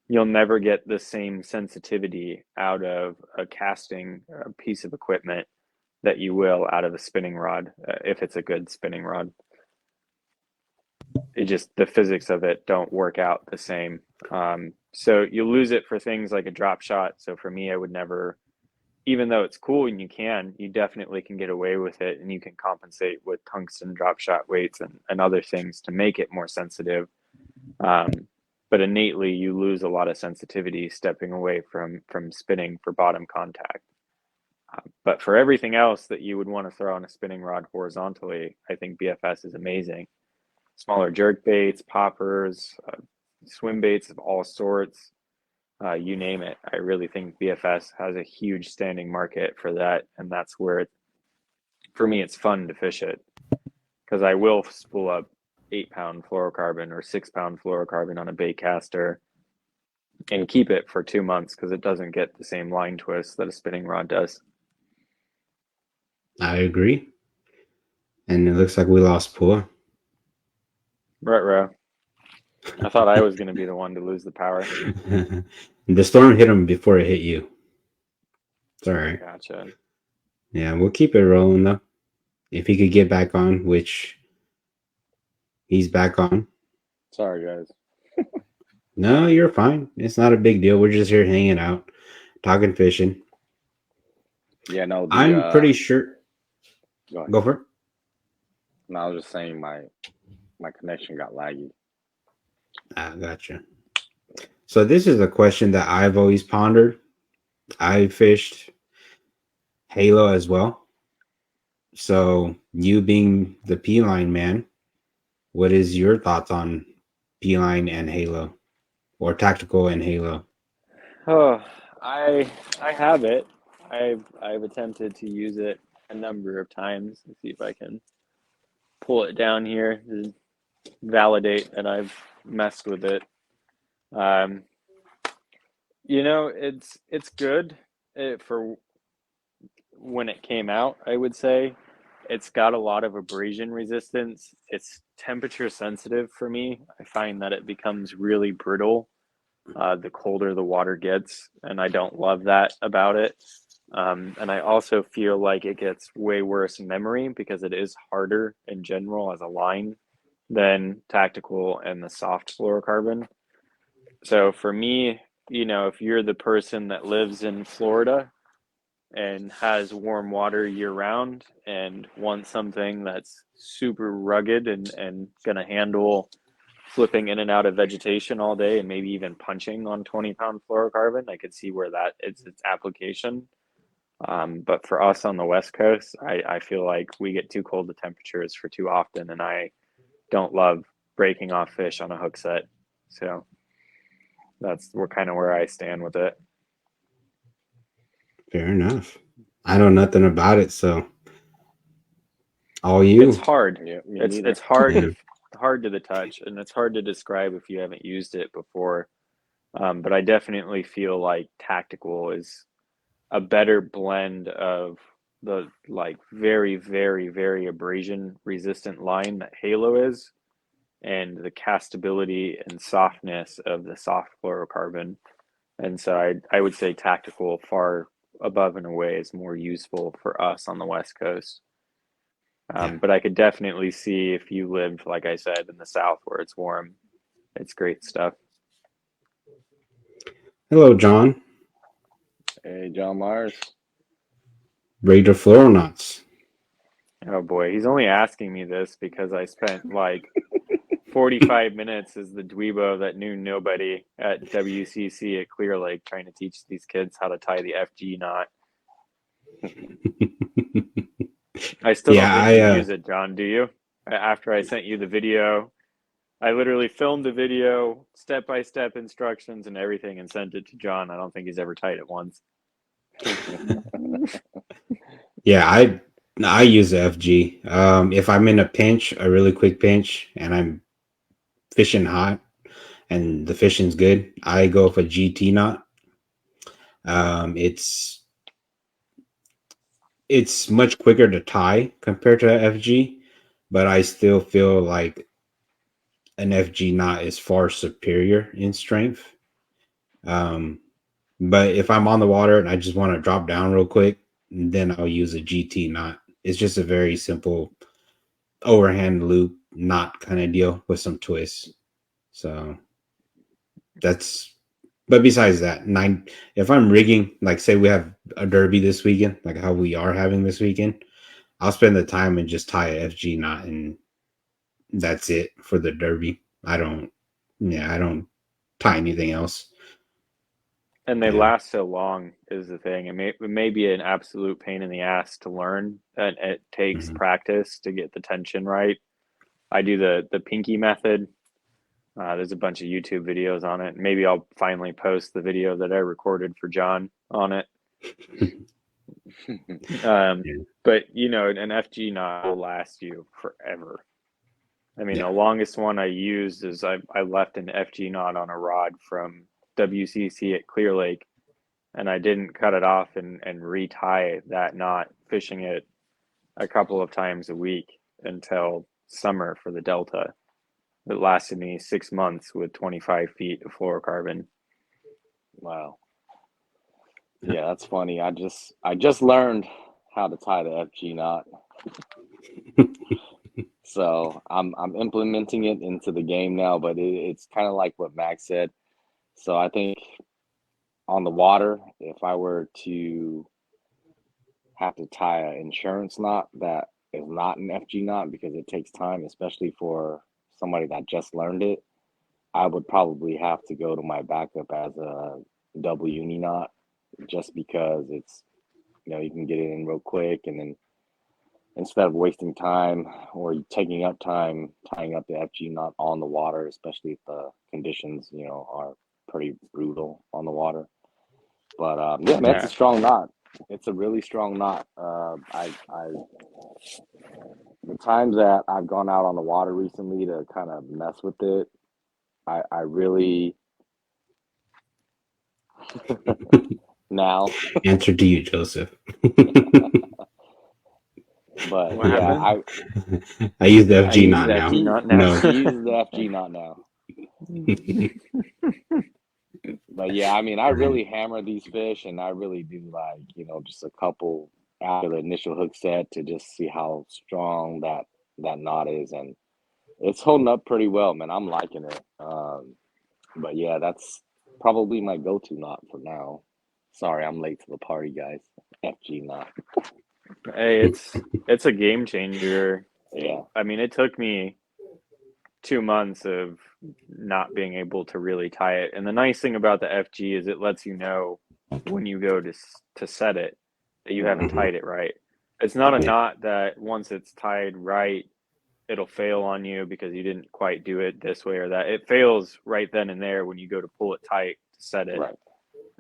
you'll never get the same sensitivity out of a casting piece of equipment that you will out of a spinning rod if it's a good spinning rod. It just, the physics of it don't work out the same. So you lose it for things like a drop shot. So for me, I would never, even though it's cool and you definitely can get away with it and you can compensate with tungsten drop shot weights and other things to make it more sensitive. But innately you lose a lot of sensitivity stepping away from spinning for bottom contact. But for everything else that you would want to throw on a spinning rod horizontally, I think BFS is amazing. Smaller jerk baits, poppers, swim baits of all sorts, you name it. I really think BFS has a huge standing market for that, and that's where for me it's fun to fish it because I will spool up 8 pound fluorocarbon or 6 pound fluorocarbon on a bait caster and keep it for 2 months because it doesn't get the same line twist that a spinning rod does.
I agree. And it looks like we lost Poor.
Right. I thought I was going to be the one to lose the power.
The storm hit him before it hit you. It's all right.
Gotcha.
Yeah, we'll keep it rolling though. If he could get back on, which he's back on.
Sorry, guys.
No, you're fine. It's not a big deal. We're just here hanging out, talking fishing.
Yeah, no,
I'm pretty sure.
go ahead.
Go for it.
No, I was just saying my connection got laggy.
Gotcha. So this is a question that I've always pondered. I fished Halo as well. So you being the P line man, what is your thoughts on Beeline and Halo, or Tactical and Halo?
Oh, I have it. I've attempted to use it a number of times. Let's see if I can pull it down here to validate that I've messed with it. Um, it's good for when it came out, I would say. It's got a lot of abrasion resistance. It's temperature sensitive for me. I find that it becomes really brittle the colder the water gets, and I don't love that about it. And I also feel like it gets way worse memory because it is harder in general as a line than tactical and the soft fluorocarbon. So for me, if you're the person that lives in Florida and has warm water year round and wants something that's super rugged and going to handle flipping in and out of vegetation all day and maybe even punching on 20-pound fluorocarbon, I could see where that it's application. But for us on the West Coast, I feel like we get too cold the temperatures for too often, and I don't love breaking off fish on a hook set. So that's kind of where I stand with it.
Fair enough. I know nothing about it, so all
It's
you.
hard.
Yeah, me
It's
neither.
it's hard
Yeah.
to the touch, and it's hard to describe if you haven't used it before. But I definitely feel like tactical is a better blend of the like very, very, very abrasion resistant line that Halo is, and the castability and softness of the soft fluorocarbon. And so I would say tactical far above and away is more useful for us on the West Coast.
Yeah.
But I could definitely see if you lived, like I said, in the South where it's warm, it's great stuff.
Hello, John.
Hey, John Myers.
Raider Floronauts.
Oh boy, he's only asking me this because I spent like 45 minutes as the dweebo that knew nobody at WCC at Clear Lake trying to teach these kids how to tie the FG knot. I still don't
Yeah,
think you use it, John, do you? After I sent you the video, I literally filmed the video, step-by-step instructions and everything and sent it to John. I don't think he's ever tied it once.
yeah, I use the FG. If I'm in a pinch, a really quick pinch, and I'm fishing hot and the fishing's good, I go for GT knot. It's much quicker to tie compared to FG, but I still feel like an FG knot is far superior in strength. Um, but if I'm on the water and I just want to drop down real quick, then I'll use a GT knot. It's just a very simple overhand loop knot kind of deal with some twists. So that's, but besides that, if I'm rigging, like say we have a derby this weekend, like how we are having this weekend, I'll spend the time and just tie a FG knot, and that's it for the derby. I don't tie anything else.
And they
Yeah.
last so long is the thing. It may be an absolute pain in the ass to learn, and it takes
Mhm.
practice to get the tension right. I do the pinky method. There's a bunch of YouTube videos on it. Maybe I'll finally post the video that I recorded for John on it.
Yeah.
But an FG knot will last you forever. I mean,
Yeah.
the longest one I used is I left an FG knot on a rod from WCC at Clear Lake, and I didn't cut it off and retie that knot, fishing it a couple of times a week until summer for the Delta. It lasted me 6 months with 25 feet of fluorocarbon.
Wow. Yeah, that's funny. I just learned how to tie the FG knot. So I'm implementing it into the game now, but it's kind of like what Max said. So I think on the water, if I were to have to tie an insurance knot that is not an FG knot because it takes time, especially for somebody that just learned it, I would probably have to go to my backup as a double uni knot just because it's you can get it in real quick and then instead of wasting time or taking up time tying up the FG knot on the water, especially if the conditions, are pretty brutal on the water. But yeah, man, it's a
Yeah.
strong knot. It's a really strong knot. The times that I've gone out on the water recently to kind of mess with it, I really now,
Answer to you, Joseph.
but
What
yeah,
happened?
I use the
I
FG
use
knot
the
now.
FG
FG.
not now.
No.
He uses the FG knot now. But yeah, I mean, I really hammer these fish, and I really do like, just a couple after the initial hook set to just see how strong that knot is, and it's holding up pretty well, man. I'm liking it. But yeah, that's probably my go-to knot for now. Sorry, I'm late to the party, guys. FG knot.
Hey, it's a game changer.
Yeah,
I mean, it took me 2 months of not being able to really tie it. And the nice thing about the FG is it lets you know when you go to set it that you haven't
hmm
Mhm.
tied it right. It's not a
Yeah.
knot that once it's tied right, it'll fail on you because you didn't quite do it this way or that. It fails right then and there when you go to pull it tight to set it.
right.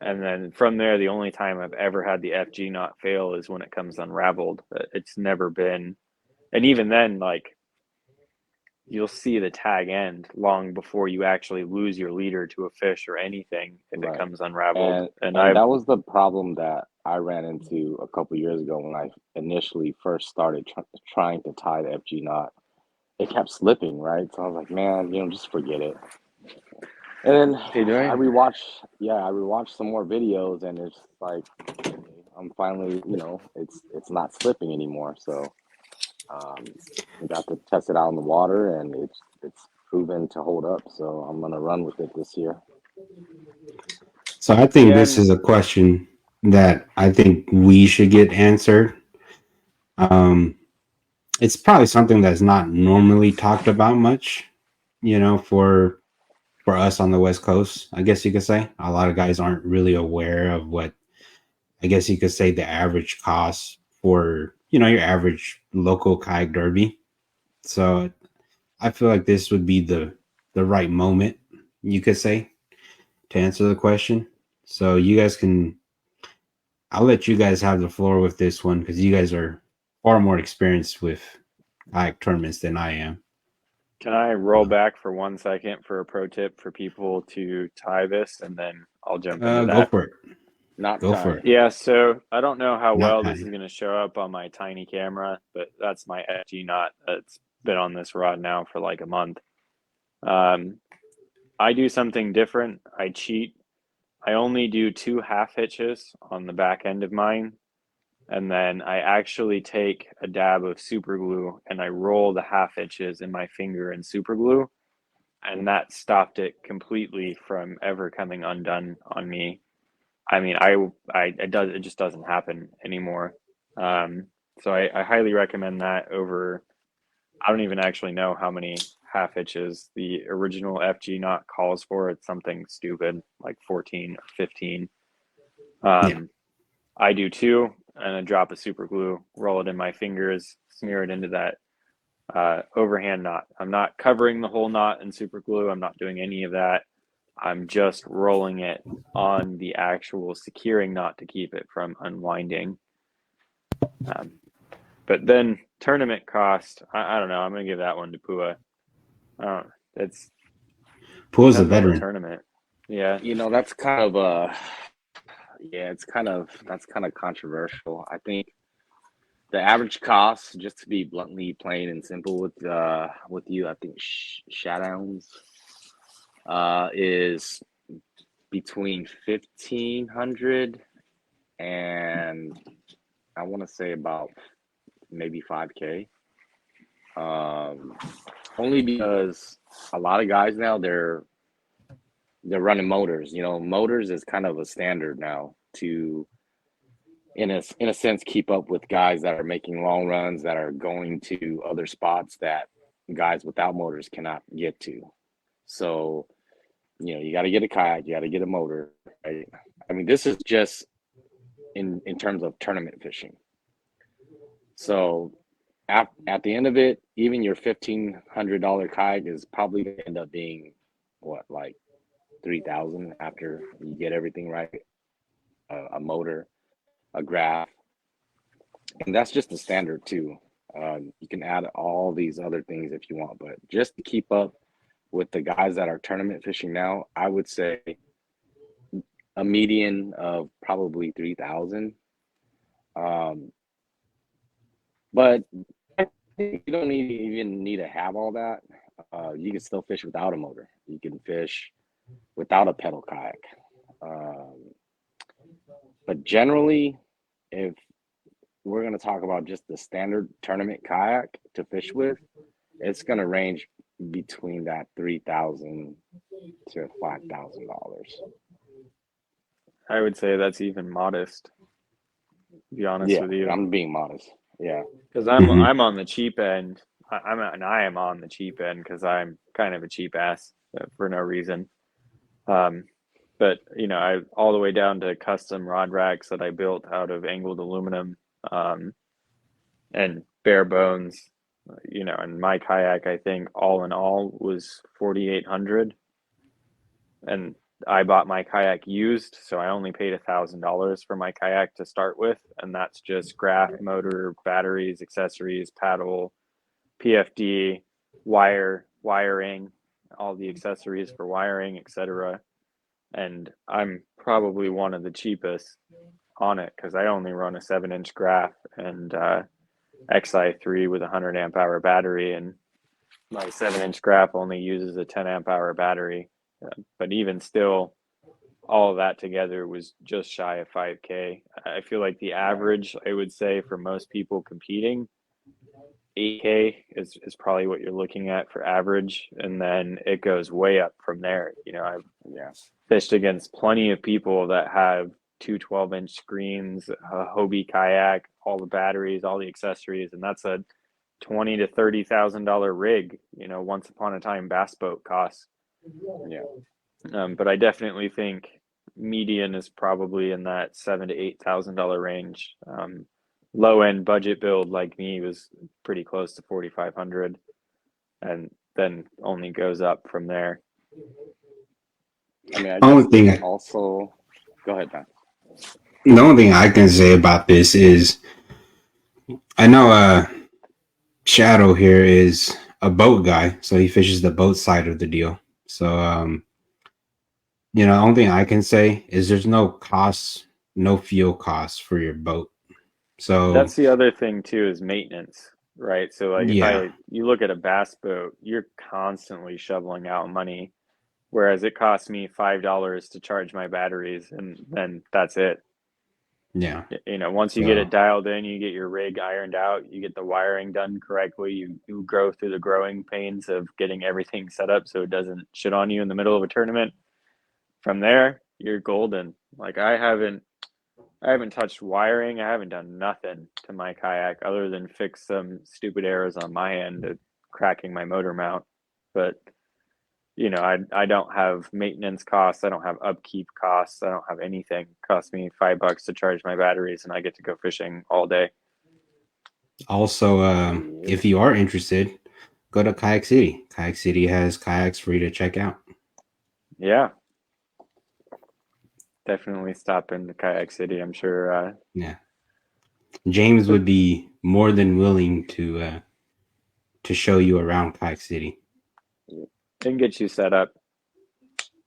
And then from there, the only time I've ever had the FG knot fail is when it comes unraveled. It's never been, and even then, like you'll see the tag end long before you actually lose your leader to a fish or anything if it
Right.
comes unraveled.
And
And
and
I've
that was the problem that I ran into a couple years ago when I initially first started trying to tie the FG knot. It kept slipping, right? So I was like, man, just forget it. And then
Hey, do I?
I rewatched some more videos, and it's like, okay, I'm finally, it's not slipping anymore. So um, I got to test it out in the water, and it's proven to hold up. So I'm gonna run with it this year.
So I think
Yeah,
this
and
is a question that I think we should get answered. Um, it's probably something that's not normally talked about much, for us on the West Coast. I guess you could say a lot of guys aren't really aware of what I guess you could say the average cost for your average local kayak derby. So I feel like this would be the right moment, you could say, to answer the question. So you guys can I'll let you guys have the floor with this one because you guys are far more experienced with kayak tournaments than I am.
can I roll back for 1 second for a pro tip for people to tie this, and then I'll jump into
Go
that.
for it.
Not
Go for
tied.
it.
Yeah, so I don't know how
Not
well this is
time.
going to show up on my tiny camera, but that's my FG knot that's been on this rod now for like a month. Um, I do something different. I cheat. I only do 2 half hitches on the back end of mine, and then I actually take a dab of super glue and I roll the half hitches in my finger in super glue, and that stopped it completely from ever coming undone on me. I mean, it just doesn't happen anymore. Um, so I highly recommend that over. I don't even actually know how many half hitches the original FG knot calls for. It's something stupid like 14 or 15.
Yeah.
Um, I do two, and a drop of super glue, roll it in my fingers, smear it into that overhand knot. I'm not covering the whole knot in super glue. I'm not doing any of that. I'm just rolling it on the actual securing knot to keep it from unwinding. Um, but then tournament cost, I don't know. I'm gonna give that one to Pua. It's
Pool's a
depends on the
veteran.
tournament. Yeah,
That's kind of yeah, that's kind of controversial. I think the average cost, just to be bluntly plain and simple with you, I think Shadowns is between 1,500 and I want to say about maybe 5K. Um, Only because a lot of guys now they're running motors. Motors is kind of a standard now to in a sense keep up with guys that are making long runs that are going to other spots that guys without motors cannot get to. So, you got to get a kayak, you got to get a motor, right? I mean, this is just in terms of tournament fishing. So, at the end of it, even your $1,500 kayak is probably gonna end up being what, like 3,000 after you get everything right, a motor, a graph, and that's just the standard too. You can add all these other things if you want, but just to keep up with the guys that are tournament fishing now, I would say a median of probably 3,000. Um, but you don't even need to have all that. You can still fish without a motor. You can fish without a pedal kayak. Um, but generally, if we're going to talk about just the standard tournament kayak to fish with, it's going to range between that $3,000 to $5,000.
I would say that's even modest, to be honest
Yeah,
with you.
I'm being modest. Yeah,
Because I'm on the cheap end. I am on the cheap end because I'm kind of a cheap ass for no reason. But I all the way down to custom rod racks that I built out of angled aluminum, and bare bones. And my kayak, I think all in all was 4,800, and I bought my kayak used, so I only paid $1,000 for my kayak to start with, and that's just graph, motor, batteries, accessories, paddle, PFD, wiring, all the accessories for wiring, etc. And I'm probably one of the cheapest on it because I only run a 7-inch graph and XI3 with a 100 amp hour battery, and my 7-inch graph only uses a 10 amp hour battery. But even still, all of that together was just shy of 5K. I feel like the average, I would say, for most people competing, 8K is probably what you're looking at for average, and then it goes way up from there. I've fished against plenty of people that have two 12-inch screens, a Hobie kayak, all the batteries, all the accessories, and that's a $20,000 to $30,000 rig. Once upon a time bass boat costs.
yeah.
But I definitely think median is probably in that $7,000 to $8,000 range. Low end budget build like me was pretty close to 4,500, and then only goes up from there.
I mean, I
Only
guess
thing
also, go ahead, man.
The only thing I can say about this is I know Shadow here is a boat guy, so he fishes the boat side of the deal. So the only thing I can say is there's no costs, no fuel costs for your boat. So
That's the other thing too, is maintenance, right? So like
yeah,
you look at a bass boat, you're constantly shoveling out money, whereas it costs me $5 to charge my batteries, and then that's it.
yeah.
Once you get
So
it dialed in, you get your rig ironed out, you get the wiring done correctly, you grow through the growing pains of getting everything set up so it doesn't shit on you in the middle of a tournament. From there, you're golden. Like I haven't touched wiring. I haven't done nothing to my kayak other than fix some stupid errors on my end of cracking my motor mount. But I don't have maintenance costs. I don't have upkeep costs. I don't have anything. It costs me $5 to charge my batteries, and I get to go fishing all day.
also, if you are interested, go to Kayak City. Kayak City has kayaks for you to check out.
Yeah, definitely stop in the Kayak City. I'm sure.
Yeah, James would be more than willing to show you around Kayak City.
And get you set up.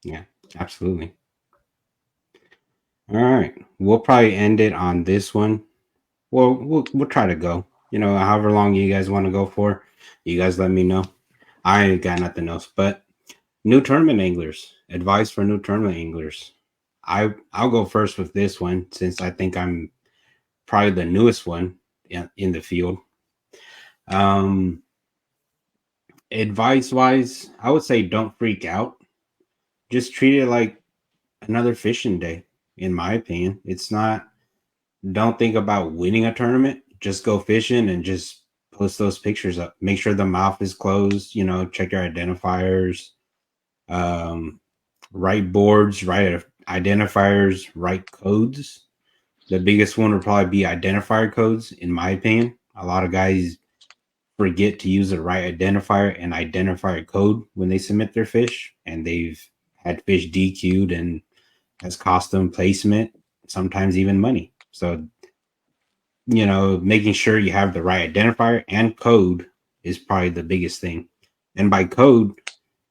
Yeah, absolutely. All right, we'll probably end it on this one. Well, we'll try to go. However long you guys want to go for, you guys let me know. I ain't got nothing else. But new tournament anglers, advice for new tournament anglers. I'll go first with this one since I think I'm probably the newest one in the field. Advice wise, I would say don't freak out. Just treat it like another fishing day. In my opinion, it's not. Don't think about winning a tournament. Just go fishing and just post those pictures up. Make sure the mouth is closed. Check your identifiers. Write boards, write identifiers, write codes. The biggest one would probably be identifier codes, in my opinion. A lot of guys forget to use the right identifier and identifier code when they submit their fish, and they've had fish DQ'd and has cost them placement, sometimes even money. So, making sure you have the right identifier and code is probably the biggest thing. And by code,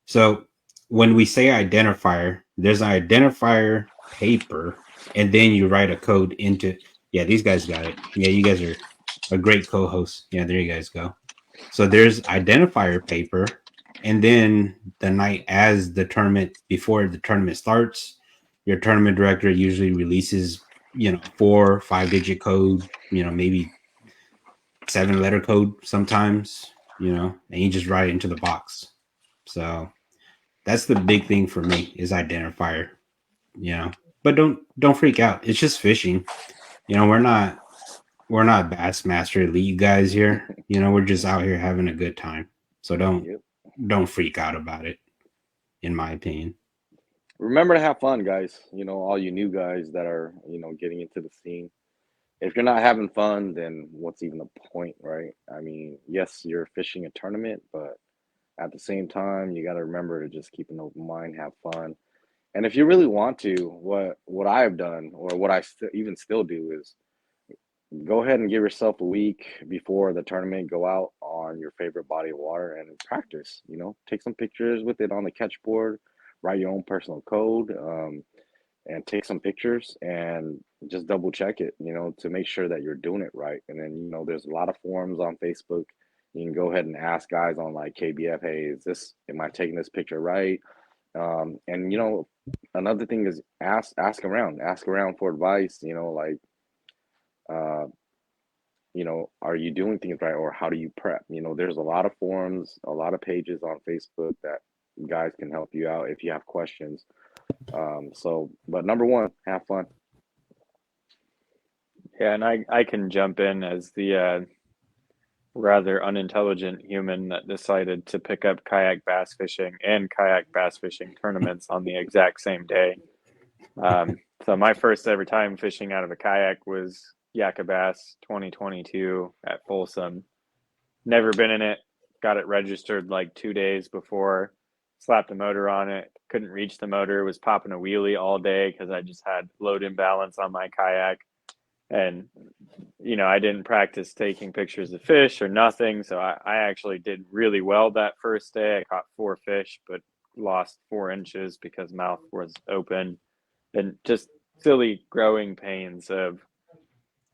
so when we say identifier, there's an identifier paper, and then you write a code into. Yeah, these guys got it. Yeah, you guys are a great co-host. Yeah, there you guys go. So there's identifier paper, and then the night as the tournament, before the tournament starts, your tournament director usually releases 4 or 5 digit code, maybe 7 letter code sometimes, and you just write it into the box. So that's the big thing for me is identifier, but don't freak out. It's just fishing. We're not Bassmaster Elite guys here. We're just out here having a good time. So don't
Yep.
don't freak out about it, in my opinion.
Remember to have fun, guys. All you new guys that are, getting into the scene. If you're not having fun, then what's even the point, right? I mean, yes, you're fishing a tournament, but at the same time, you got to remember to just keep an open mind, have fun. And if you really want to, what I've done or what I even still do is go ahead and give yourself a week before the tournament, go out on your favorite body of water and practice. Take some pictures with it on the catch board, write your own personal code, and take some pictures and just double check it, to make sure that you're doing it right. And then, there's a lot of forums on Facebook. You can go ahead and ask guys on like KBF, hey, am I taking this picture right? And another thing is ask around for advice, like, uh, are you doing things right, or how do you prep? There's a lot of forums, a lot of pages on Facebook that guys can help you out if you have questions. But number one, have fun.
Yeah, and I can jump in as the rather unintelligent human that decided to pick up kayak bass fishing and kayak bass fishing tournaments on the exact same day. So my first ever time fishing out of a kayak was Yakka Bass 2022 at Folsom. Never been in it. Got it registered like 2 days before. Slapped a motor on it. Couldn't reach the motor. Was popping a wheelie all day because I just had load imbalance on my kayak. And I didn't practice taking pictures of fish or nothing. So I actually did really well that first day. I caught 4 fish, but lost 4 inches because mouth was open. And just silly growing pains of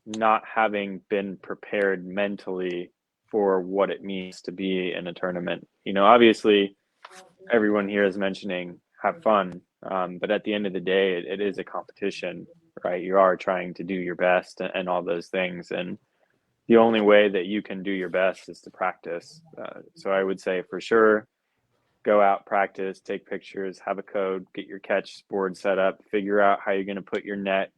not having been prepared mentally for what it means to be in a tournament. Obviously, everyone here is mentioning have fun, but at the end of the day, it is a competition, right? You are trying to do your best and all those things, and the only way that you can do your best is to practice. So I would say for sure, go out, practice, take pictures, have a code, get your catch board set up, figure out how you're going to put your net,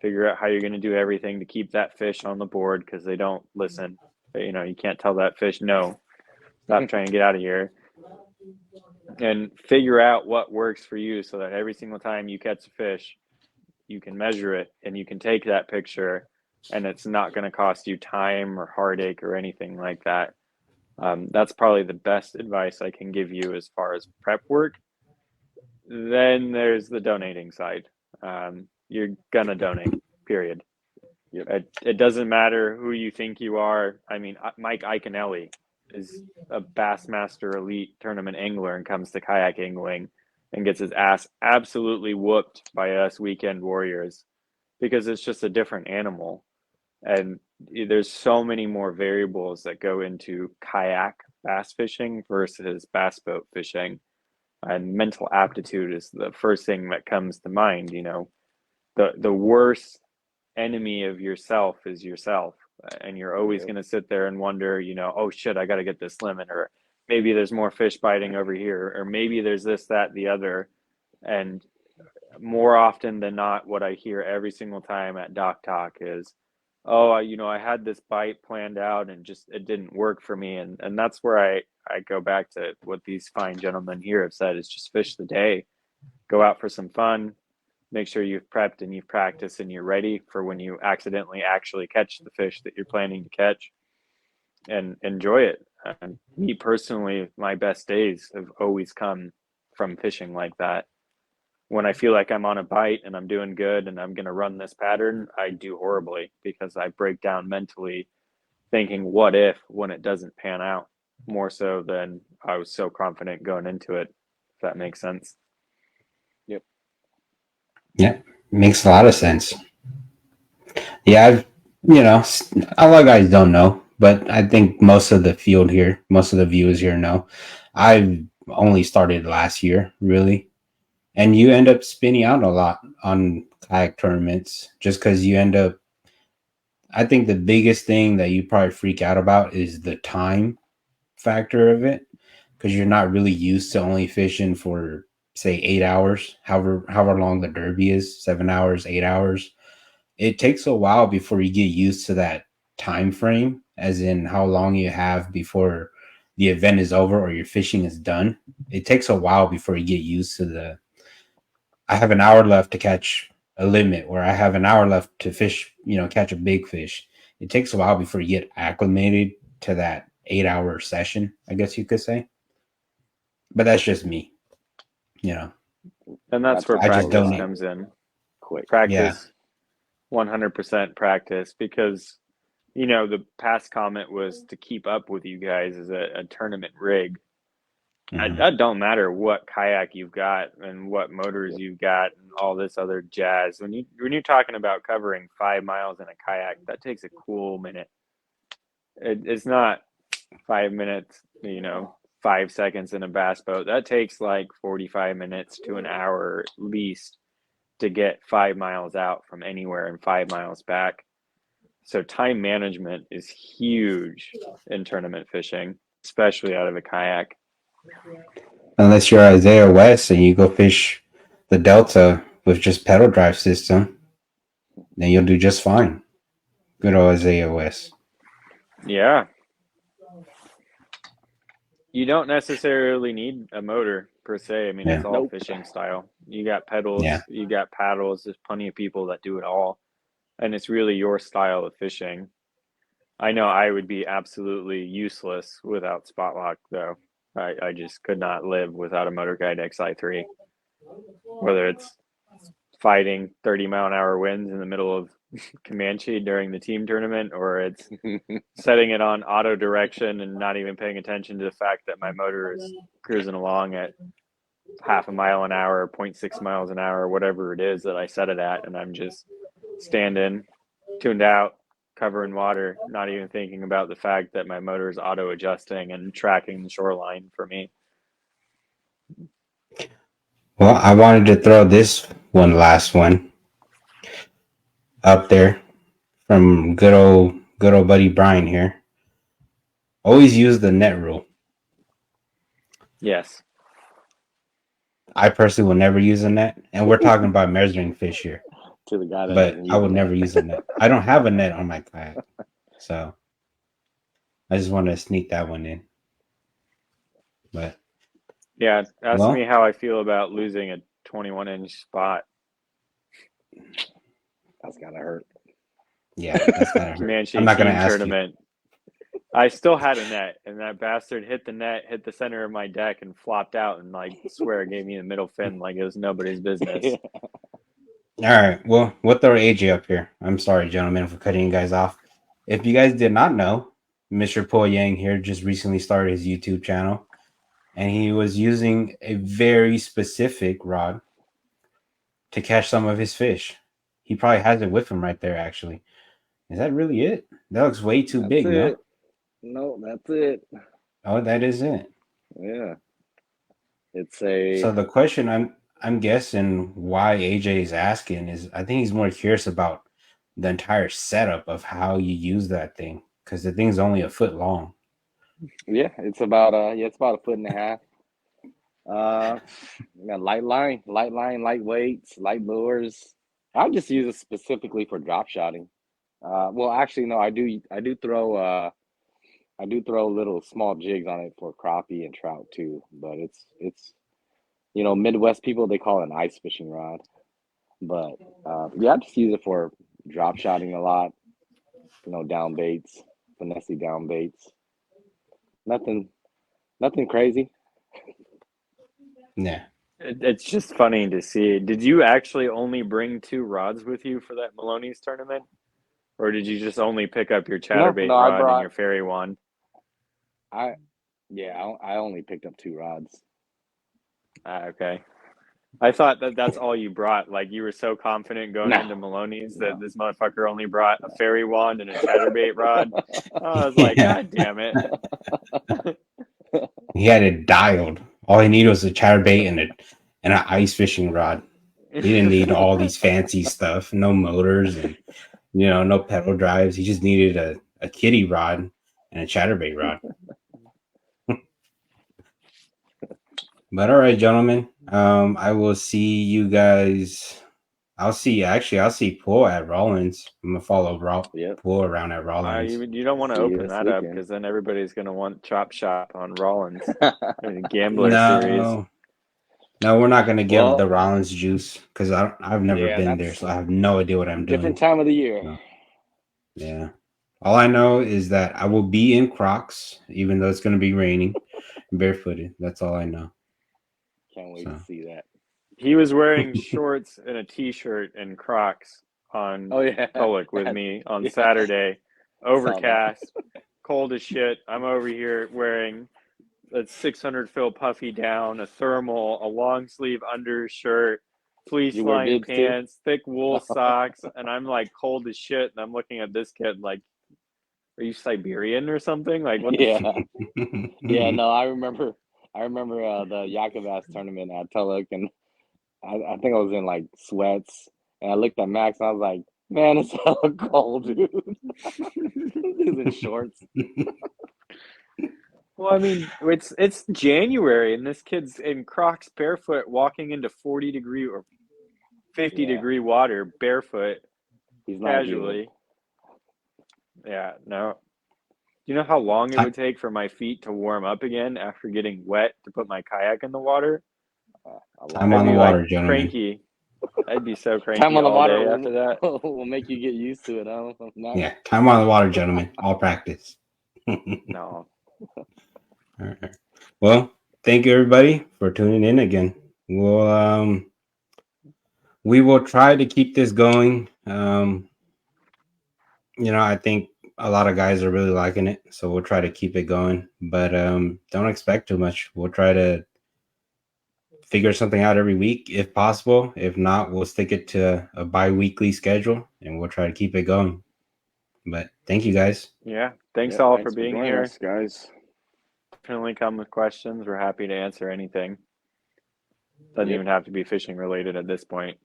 figure out how you're going to do everything to keep that fish on the board because they don't listen. You can't tell that fish, no, stop trying to get out of here. And figure out what works for you so that every single time you catch a fish, you can measure it and you can take that picture and it's not going to cost you time or heartache or anything like that. That's probably the best advice I can give you as far as prep work. Then there's the donating side. You're going to donate, period.
Yep.
It doesn't matter who you think you are. I mean, Mike Iaconelli is a Bassmaster Elite tournament angler and comes to kayak angling and gets his ass absolutely whooped by us weekend warriors because it's just a different animal. And there's so many more variables that go into kayak bass fishing versus bass boat fishing. And mental aptitude is the first thing that comes to mind. The worst enemy of yourself is yourself, and you're always going to sit there and wonder, oh shit, I got to get this limit, or maybe there's more fish biting over here, or maybe there's this, that, the other. And more often than not, what I hear every single time at Doc Talk is, oh, I had this bite planned out and just it didn't work for me. And that's where I go back to what these fine gentlemen here have said is just fish the day, go out for some fun, make sure you've prepped and you've practiced and you're ready for when you accidentally actually catch the fish that you're planning to catch, and enjoy it. And me personally, my best days have always come from fishing like that. When I feel like I'm on a bite and I'm doing good and I'm going to run this pattern, I do horribly because I break down mentally thinking, what if, when it doesn't pan out, more so than I was so confident going into it, if that makes sense.
Yep.
Yeah, makes a lot of sense. Yeah, a lot of guys don't know, but I think most of the field here, most of the viewers here know. I've only started last year, really. And you end up spinning out a lot on kayak tournaments just because you end up. I think the biggest thing that you probably freak out about is the time factor of it because you're not really used to only fishing for say 8 hours, however long the derby is, 7 hours, 8 hours. It takes a while before you get used to that time frame, as in how long you have before the event is over or your fishing is done. It takes a while before you get used to the I have an hour left to catch a limit, or I have an hour left to fish, catch a big fish. It takes a while before you get acclimated to that 8 hour session, I guess you could say. But that's just me, you know.
And that's where
I just
practice
don't.
comes in.
Quick.
Yeah.
Practice, 100% practice, because the past comment was to keep up with you guys as a tournament rig.
Mhm.
That don't matter what kayak you've got and what motors you've got and all this other jazz. When you're talking about covering 5 miles in a kayak, that takes a cool minute. It's not 5 minutes, 5 seconds in a bass boat. That takes like 45 minutes to an hour at least to get 5 miles out from anywhere and 5 miles back. So time management is huge in tournament fishing, especially out of a kayak.
Unless you're Isaiah West and you go fish the Delta with just pedal drive system, then you'll do just fine. Good old Isaiah West.
Yeah. You don't necessarily need a motor per se. I mean,
Yeah.
it's all
Nope.
fishing style. You got pedals,
Yeah.
you got paddles. There's plenty of people that do it all. And it's really your style of fishing. I know I would be absolutely useless without spot lock, though. I just could not live without a Motor Guide XI3. Whether it's fighting 30-mile-an-hour winds in the middle of Comanche during the team tournament, or it's setting it on auto direction and not even paying attention to the fact that my motor is cruising along at half a mile an hour, 0.6 miles an hour, whatever it is that I set it at, and I'm just standing, tuned out, covering water, not even thinking about the fact that my motor is auto adjusting and tracking the shoreline for me.
Well, I wanted to throw this last one up there from good old buddy Brian here. Always use the net rule.
Yes.
I personally will never use a net, and we're talking about measuring fish here.
To the guy that
But
doesn't
I
use
would
it.
never use a net. I don't have a net on my kayak, so I just want to sneak that one in. But
Yeah, ask me
well,
how I feel about losing a 21-inch spot.
That's gotta hurt.
yeah, that's gotta hurt.
Comanche
I'm not gonna
team
ask you.
tournament. I still had a net, and that bastard hit the net, hit the center of my deck, and flopped out. And I swear, it gave me the middle fin like it was nobody's business.
All right. Well, we'll throw AJ up here. I'm sorry, gentlemen, for cutting you guys off. If you guys did not know, Mr. Po Yang here just recently started his YouTube channel, and he was using a very specific rod to catch some of his fish. He probably has it with him right there, actually. Is that really it? That looks way too
That's
big, no?
it. No, that's it.
Oh, that is it.
Yeah. It's a
So the question I'm guessing why AJ is asking is I think he's more curious about the entire setup of how you use that thing because the thing's only a foot long.
it's about it's about a foot and a half. Yeah, light line, light weights, light lures. I just use it specifically for drop shotting. Well, actually, no, I do throw little small jigs on it for crappie and trout too. But it's Midwest people they call it an ice fishing rod. But yeah, I just use it for drop shotting a lot. Down baits, finesse down baits. Nothing crazy.
Yeah.
It's just funny to see. Did you actually only bring 2 rods with you for that Maloney's tournament? Or did you just only pick up your chatterbait
No, I
rod and your fairy wand?
I only picked up 2 rods.
Okay. I thought that's all you brought. Like you were so confident going
No.
into Maloney's that
No.
this motherfucker only brought a fairy wand and a chatterbait rod. I was like,
Yeah.
God damn it.
He had it dialed. All he needed was a chatterbait and an ice fishing rod. He didn't need all these fancy stuff, no motors and no pedal drives. He just needed a kitty rod and a chatterbait rod. But all right, gentlemen. I will see you guys. I'll see Pool at Rollins. I'm gonna follow
Yep.
Pool around at Rollins.
You don't want to
See you
open
this
that up
weekend.
because then everybody's going to want Chop Shop on Rollins. Gambler series.
No, we're not gonna give
Well,
the Rollins juice because I've never
yeah,
been there,
that's
so I have no idea what I'm
different
doing.
time of the year.
So, yeah. All I know is that I will be in Crocs, even though it's gonna be raining, barefooted. That's all I know.
Can't wait
So.
to see that.
He was wearing shorts and a t-shirt and Crocs on
Oh yeah.
Pollock with me on
Yeah.
Saturday.
Saw that.
Overcast, cold as shit. I'm over here wearing a 600 fill puffy down, a thermal, a long sleeve undershirt, fleece
You wear
lined
bibs too?
pants, thick wool socks, and I'm like cold as shit. And I'm looking at this kid like, are you Siberian or something? Like, what the
Yeah.
fuck?
Yeah, no, I remember the Yakavas tournament at Tulloch, and I think I was in like sweats, and I looked at Max and I was like, man, it's hella cold, dude. He's in shorts.
Well, I mean, it's January and this kid's in Crocs barefoot walking into 40-degree or 50-degree water barefoot
He's not
casually. Yeah, no. Do you know how long it would take for my feet to warm up again after getting wet to put my kayak in the water?
Time
I'd
on the
be
water,
like
gentlemen.
cranky. I'd be so
Time
cranky
on the
all
water
day after that.
will make you get used to it. I don't know.
Yeah, time on the water, gentlemen. All practice.
No.
All right. Well, thank you everybody for tuning in again. We will try to keep this going. I think a lot of guys are really liking it, so we'll try to keep it going. But don't expect too much. We'll try to figure something out every week if possible. If not, we'll stick it to a bi-weekly schedule and we'll try to keep it going. But thank you guys.
Yeah. Thanks all for
Thanks
being
joining
here.
us, guys.
Definitely come with questions. We're happy to answer anything. Doesn't
Yep.
even have to be fishing related at this point.